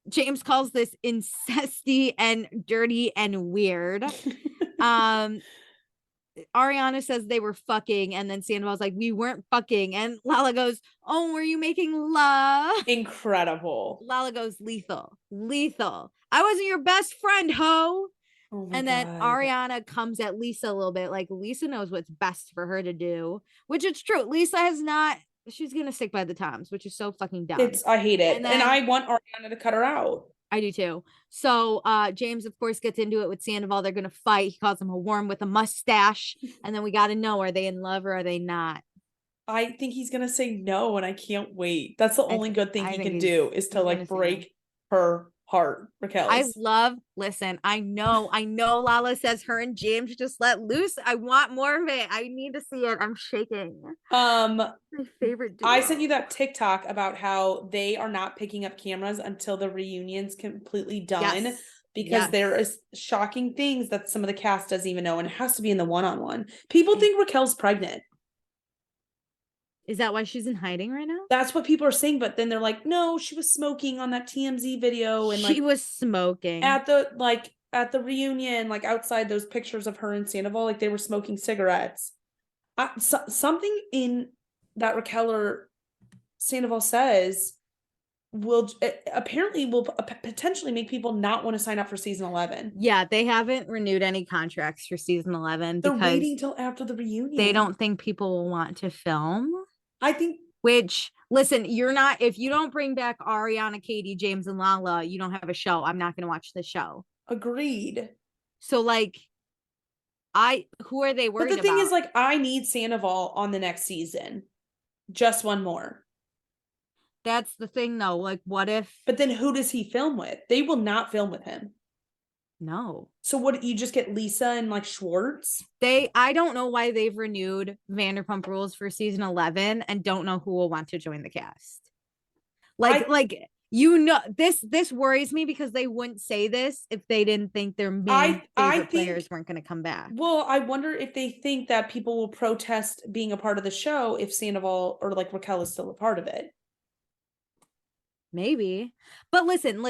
James calls this incesty and dirty and weird. Ariana says they were fucking, and then Sandoval's like, we weren't fucking, and Lala goes, oh, were you making love? Incredible. Lala goes, lethal. I wasn't your best friend, ho. Oh and then Ariana comes at Lisa a little bit, like Lisa knows what's best for her to do, which it's true. Lisa has not, she's gonna stick by the Toms, which is so fucking dumb. I hate it. And I want Ariana to cut her out. I do too. So James, of course, gets into it with Sandoval. They're gonna fight. He calls him a worm with a mustache. And then we gotta know, are they in love or are they not? I think he's gonna say no, and I can't wait. That's the only good thing he can do, is to like break her heart, Raquel. I know Lala says her and James just let loose. I want more of it. I need to see it. I'm shaking. My favorite duo. I sent you that TikTok about how they are not picking up cameras until the reunion's completely done. Because there is shocking things that some of the cast doesn't even know, and it has to be in the one-on-one. People think Raquel's pregnant. Is that why she's in hiding right now? That's what people are saying, but then they're like, no, she was smoking on that TMZ video, and she was smoking at the reunion, like outside those pictures of her and Sandoval, like they were smoking cigarettes. Something in that Raquel or Sandoval says will potentially make people not want to sign up for season 11. Yeah, they haven't renewed any contracts for season 11 They're because waiting till after the reunion. They don't think people will want to film. I think, which, listen, if you don't bring back Ariana, Katie, James, and Lala, you don't have a show. I'm not going to watch the show. Agreed. So, like, who are they worried about? But the thing is, like, I need Sandoval on the next season. Just one more. That's the thing, though. Like, what if? But then who does he film with? They will not film with him. No. So what, you just get Lisa and like Schwartz? I don't know why they've renewed Vanderpump Rules for season 11 and don't know who will want to join the cast. This worries me because they wouldn't say this if they didn't think their main favorite players weren't going to come back. Well, I wonder if they think that people will protest being a part of the show if Sandoval or like Raquel is still a part of it. Maybe. But listen,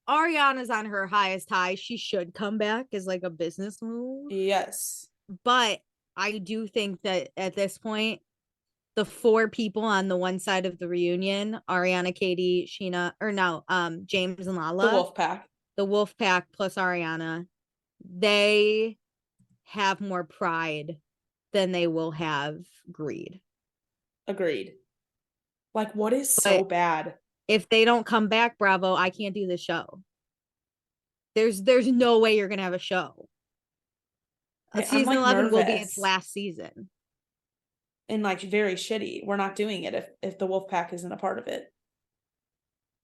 Ariana's on her highest high. She should come back as like a business move. Yes. But I do think that at this point, the 4 people on the one side of the reunion, Ariana, Katie, Sheena, James and Lala. The wolf pack plus Ariana, they have more pride than they will have greed. Agreed. Like, what is so bad? If they don't come back, Bravo, I can't do the show. There's no way you're gonna have a show. Season 11 will be its last season. And like very shitty. We're not doing it if the Wolfpack isn't a part of it.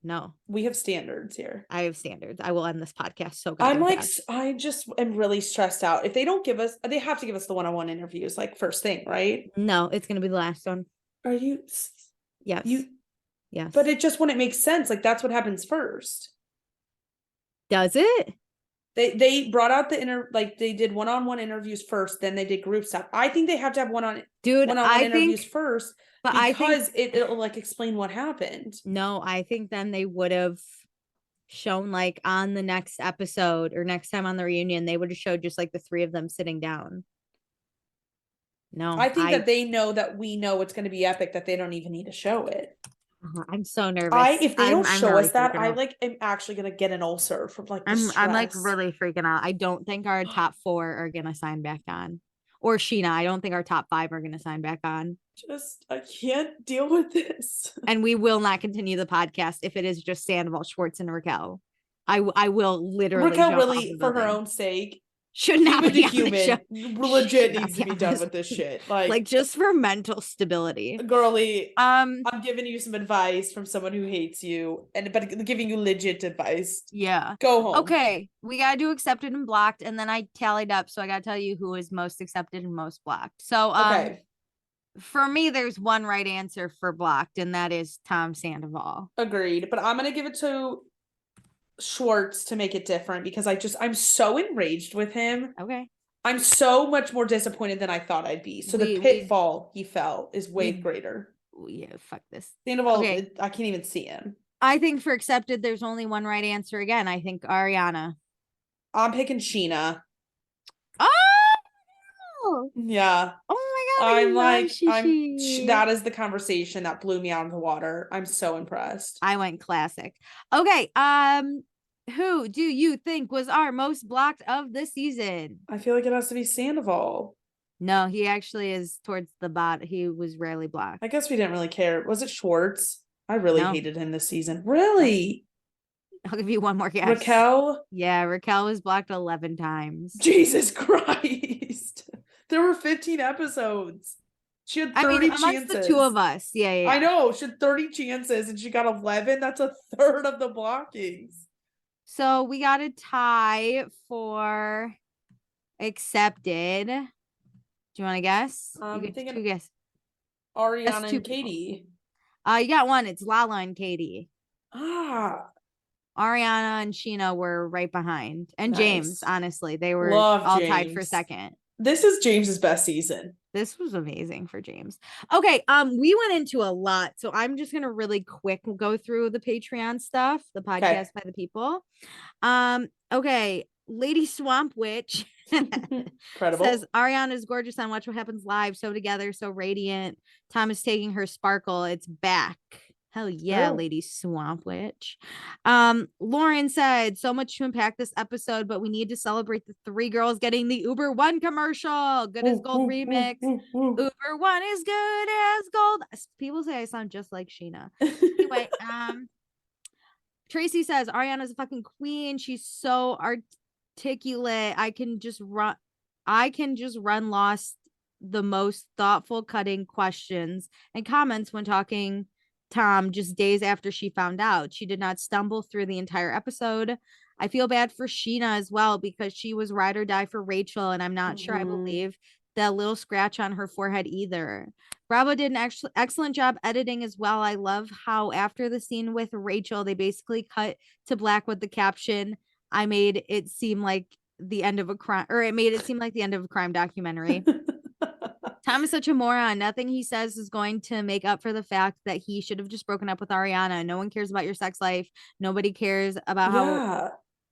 No. We have standards here. I have standards. I will end this podcast so I just am really stressed out. If they don't give us, they have to give us the one-on-one interviews like first thing, right? No, it's gonna be the last one. Are you? Yes. Yes. But it just wouldn't make sense. Like that's what happens first. Does it? They brought out they did one-on-one interviews first, then they did group stuff. I think they have to have one-on-one interviews first, but because it'll like explain what happened. No, I think then they would have shown like on the next episode or next time on the reunion, they would have showed just like the 3 of them sitting down. No, I think that they know that we know it's going to be epic, that they don't even need to show it. I'm so nervous. If they don't show us that, I like am actually gonna get an ulcer from like I'm like really freaking out. I don't think our top 4 are gonna sign back on. Or Sheena. I don't think our top 5 are gonna sign back on. I can't deal with this. And we will not continue the podcast if it is just Sandoval, Schwartz, and Raquel. I will literally Raquel really for her own sake. should not Human be to on the show. human legit Should not needs be to be on done this- with this shit. Like just for mental stability. Girly, Um, I'm giving you some advice from someone who hates you, but giving you legit advice. yeah. Go home. Okay, we gotta do accepted and blocked, and then I tallied up, so I gotta tell you who is most accepted and most blocked. So Okay. for me, there's one right answer for blocked, and that is Tom Sandoval. Agreed. But I'm gonna give it to Schwartz to make it different because I'm so enraged with him. Okay. I'm so much more disappointed than I thought I'd be. So the pitfall he fell is way greater. Yeah, fuck this. Sandoval, Okay. I can't even see him. I think for accepted, there's only one right answer again. I think Ariana. I'm picking Sheena. Oh! Yeah. Oh my God. I'm like, Shishi. that is the conversation that blew me out of the water. I'm so impressed. I went classic. Okay. Who do you think was our most blocked of the season? I feel like it has to be Sandoval. No, he actually is towards the bot. He was rarely blocked. I guess we didn't really care. Was it Schwartz? I really No. hated him this season. Really? I'll give you one more guess. Raquel? Yeah, Raquel was blocked 11 times. Jesus Christ. There were 15 episodes. She had 30 amongst chances. the two of us. Yeah. I know. She had 30 chances and she got 11. That's a third of the blockings. So we got a tie for accepted. Do you want to guess? I'm you get thinking two guess. Ariana two and Katie. You got one. It's Lala and Katie. Ah. Ariana and Sheena were right behind. And Nice. James, honestly. They were Love all James. tied for second. This is James's best season. This was amazing for James. Okay, we went into a lot, so I'm just gonna really quick go through the Patreon stuff, the podcast by the people. Okay, Lady Swamp Witch Incredible. says Ariana's gorgeous on Watch What Happens Live, so together, so radiant. Tom is taking her sparkle. It's back. Hell yeah, Lady Swamp Witch. Lauren said, so much to unpack this episode, but we need to celebrate the three girls getting the Uber One commercial. Good as gold remix. Uber One is good as gold. People say I sound just like Sheena. Anyway, Tracy says Ariana's a fucking queen. She's so articulate. I can just run lost the most thoughtful, cutting questions and comments when talking Tom just days after she found out. She did not stumble through the entire episode. I feel bad for Sheena as well because she was ride or die for Rachel, and I'm not sure I believe that little scratch on her forehead either. Bravo did an excellent job editing as well. I love how after the scene with Rachel, they basically cut to black with the caption, I made it seem like the end of a crime, or it made it seem like the end of a crime documentary. Tom is such a moron. Nothing he says is going to make up for the fact that he should have just broken up with Ariana. No one cares about your sex life. Nobody cares about how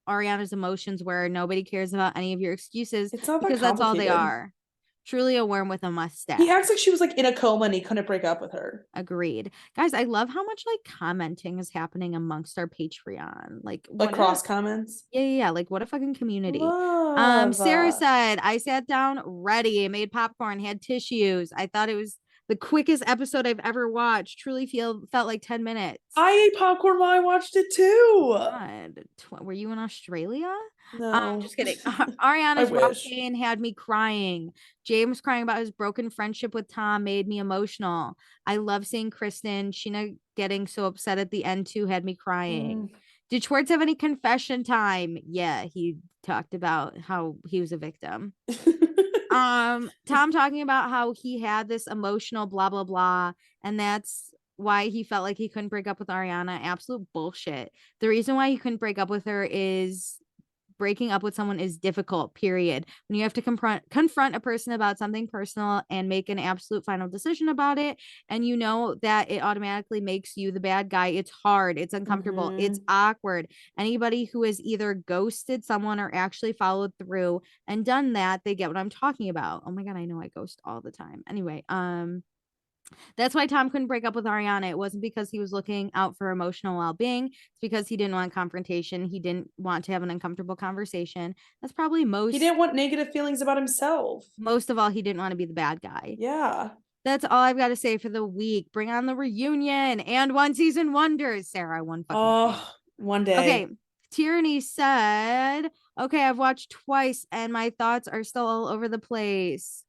Ariana's emotions were. Nobody cares about any of your excuses because that's all they are. Truly a worm with a mustache. He acts like she was like in a coma and he couldn't break up with her. Agreed. Guys, I love how much like commenting is happening amongst our Patreon. Like cross comments. Yeah. Like what a fucking community. Love. Sarah said, I sat down ready, made popcorn, had tissues. I thought it was the quickest episode I've ever watched. Truly felt like 10 minutes. I ate popcorn while I watched it too. God. Were you in Australia? No. Just kidding. Ariana's walking had me crying. James crying about his broken friendship with Tom made me emotional. I love seeing Kristen. Sheena getting so upset at the end too had me crying. Did Schwartz have any confession time? Yeah, he talked about how he was a victim. Tom talking about how he had this emotional blah blah blah, and that's why he felt like he couldn't break up with Ariana. Absolute bullshit. The reason why he couldn't break up with her is breaking up with someone is difficult, period. When you have to confront a person about something personal and make an absolute final decision about it, and you know that it automatically makes you the bad guy, it's hard, it's uncomfortable, it's awkward. Anybody who has either ghosted someone or actually followed through and done that, they get what I'm talking about. Oh my God, I know I ghost all the time. Anyway, that's why Tom couldn't break up with Ariana. It wasn't because he was looking out for emotional well-being. It's because he didn't want confrontation. He didn't want to have an uncomfortable conversation. That's probably most. He didn't want negative feelings about himself. Most of all, he didn't want to be the bad guy. Yeah. That's all I've got to say for the week. Bring on the reunion and one season wonders. Sarah, one fucking one day. Okay. Tierney said, Okay, I've watched twice and my thoughts are still all over the place.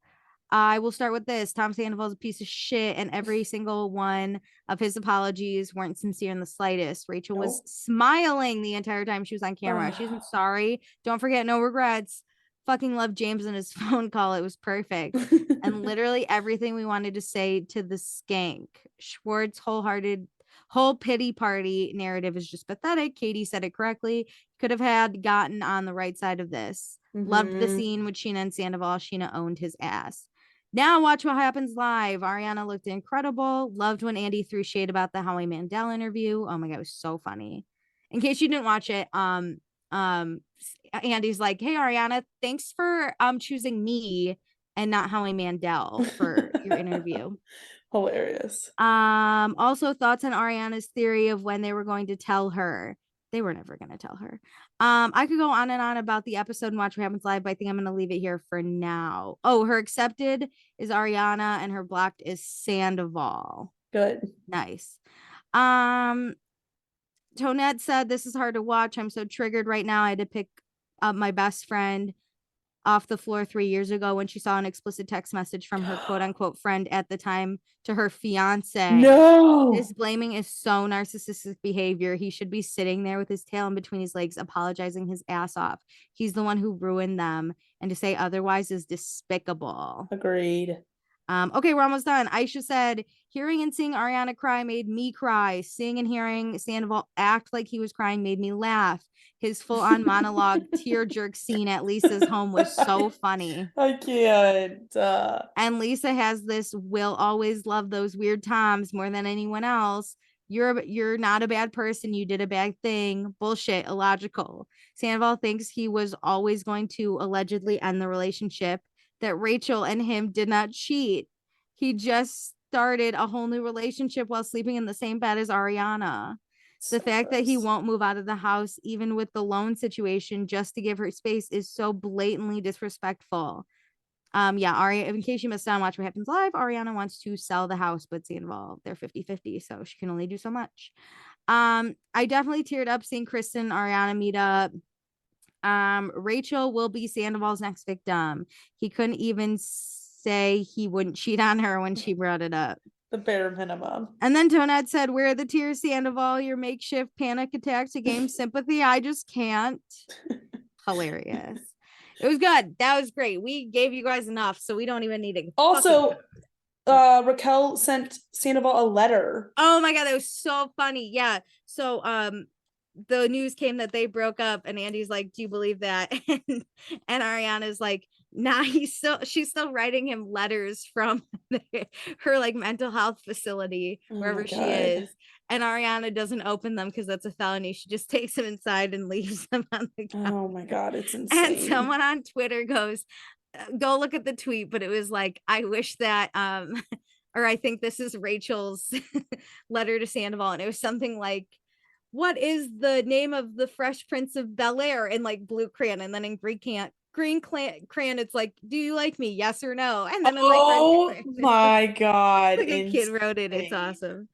I will start with this. Tom Sandoval's a piece of shit, and every single one of his apologies weren't sincere in the slightest. Rachel was Nope. smiling the entire time she was on camera. She isn't sorry. Don't forget, no regrets. Fucking love James and his phone call. It was perfect. And literally everything we wanted to say to the skank. Schwartz whole pity party narrative is just pathetic. Katie said it correctly. Could have had gotten on the right side of this. Loved the scene with Sheena and Sandoval. Sheena owned his ass. Now watch what happens live. Ariana looked incredible. Loved when Andy threw shade about the Howie Mandel interview. Oh my god, it was so funny. In case you didn't watch it, Andy's like, "Hey Ariana, thanks for choosing me and not Howie Mandel for your interview." Hilarious. Also thoughts on Ariana's theory of when they were going to tell her. They were never going to tell her. I could go on and on about the episode and watch what happens live, but I think I'm going to leave it here for now. Oh, her accepted is Ariana and her blocked is Sandoval. Good. Nice. Tonette said, "This is hard to watch. I'm so triggered right now. I had to pick up my best friend off the floor 3 years ago when she saw an explicit text message from her quote unquote friend at the time to her fiance. No. This blaming is so narcissistic behavior. He should be sitting there with his tail in between his legs, apologizing his ass off. He's the one who ruined them, and to say otherwise is despicable." Agreed. Okay, we're almost done. Aisha said, "Hearing and seeing Ariana cry made me cry. Seeing and hearing Sandoval act like he was crying made me laugh. His full-on monologue tear jerk scene at Lisa's home was so funny." I can't. And Lisa has this "will always love those weird times more than anyone else. You're not a bad person. You did a bad thing. Bullshit, illogical." Sandoval thinks he was always going to allegedly end the relationship, that Rachel and him did not cheat. He just started a whole new relationship while sleeping in the same bed as Ariana. The fact that he won't move out of the house, even with the loan situation, just to give her space is so blatantly disrespectful. Yeah, Ari, in case you missed out on Watch What Happens Live, Ariana wants to sell the house, but Sandoval, they're 50-50, so she can only do so much. I definitely teared up seeing Kristen and Ariana meet up. Rachel will be Sandoval's next victim. He couldn't even say he wouldn't cheat on her when she brought it up. The bare minimum. And then Tonette said, "Where are the tears, Sandoval? Your makeshift panic attack to gain sympathy. I just can't." Hilarious. It was good. That was great. We gave you guys enough, so we don't even need to. Also, Raquel sent Sandoval a letter. Oh my god, that was so funny. Yeah. So the news came that they broke up, and Andy's like, "Do you believe that?" And Ariana's like, "Nah, she's still writing him letters from her like mental health facility, wherever she is." And Ariana doesn't open them because that's a felony. She just takes them inside and leaves them on the counter. Oh my god, it's insane. And someone on Twitter goes, go look at the tweet, but it was like, "I wish that or I think this is Rachel's letter to Sandoval," and it was something like, "What is the name of the Fresh Prince of Bel-Air?" in like blue crayon, and then in green crayon it's like, "Do you like me? Yes or no?" And then oh my god, like a kid wrote it. It's awesome.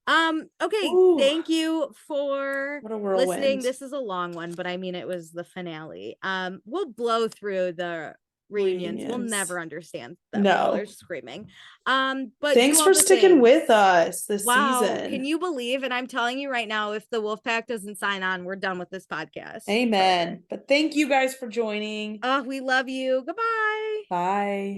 Okay. Ooh. Thank you for listening. This is a long one, but I mean, it was the finale. We'll blow through the reunions. We'll never understand them while they're screaming. But thanks for sticking with us this season. Can you believe? And I'm telling you right now, if the Wolfpack doesn't sign on, we're done with this podcast. Amen. But thank you guys for joining. Oh, we love you. Goodbye. Bye.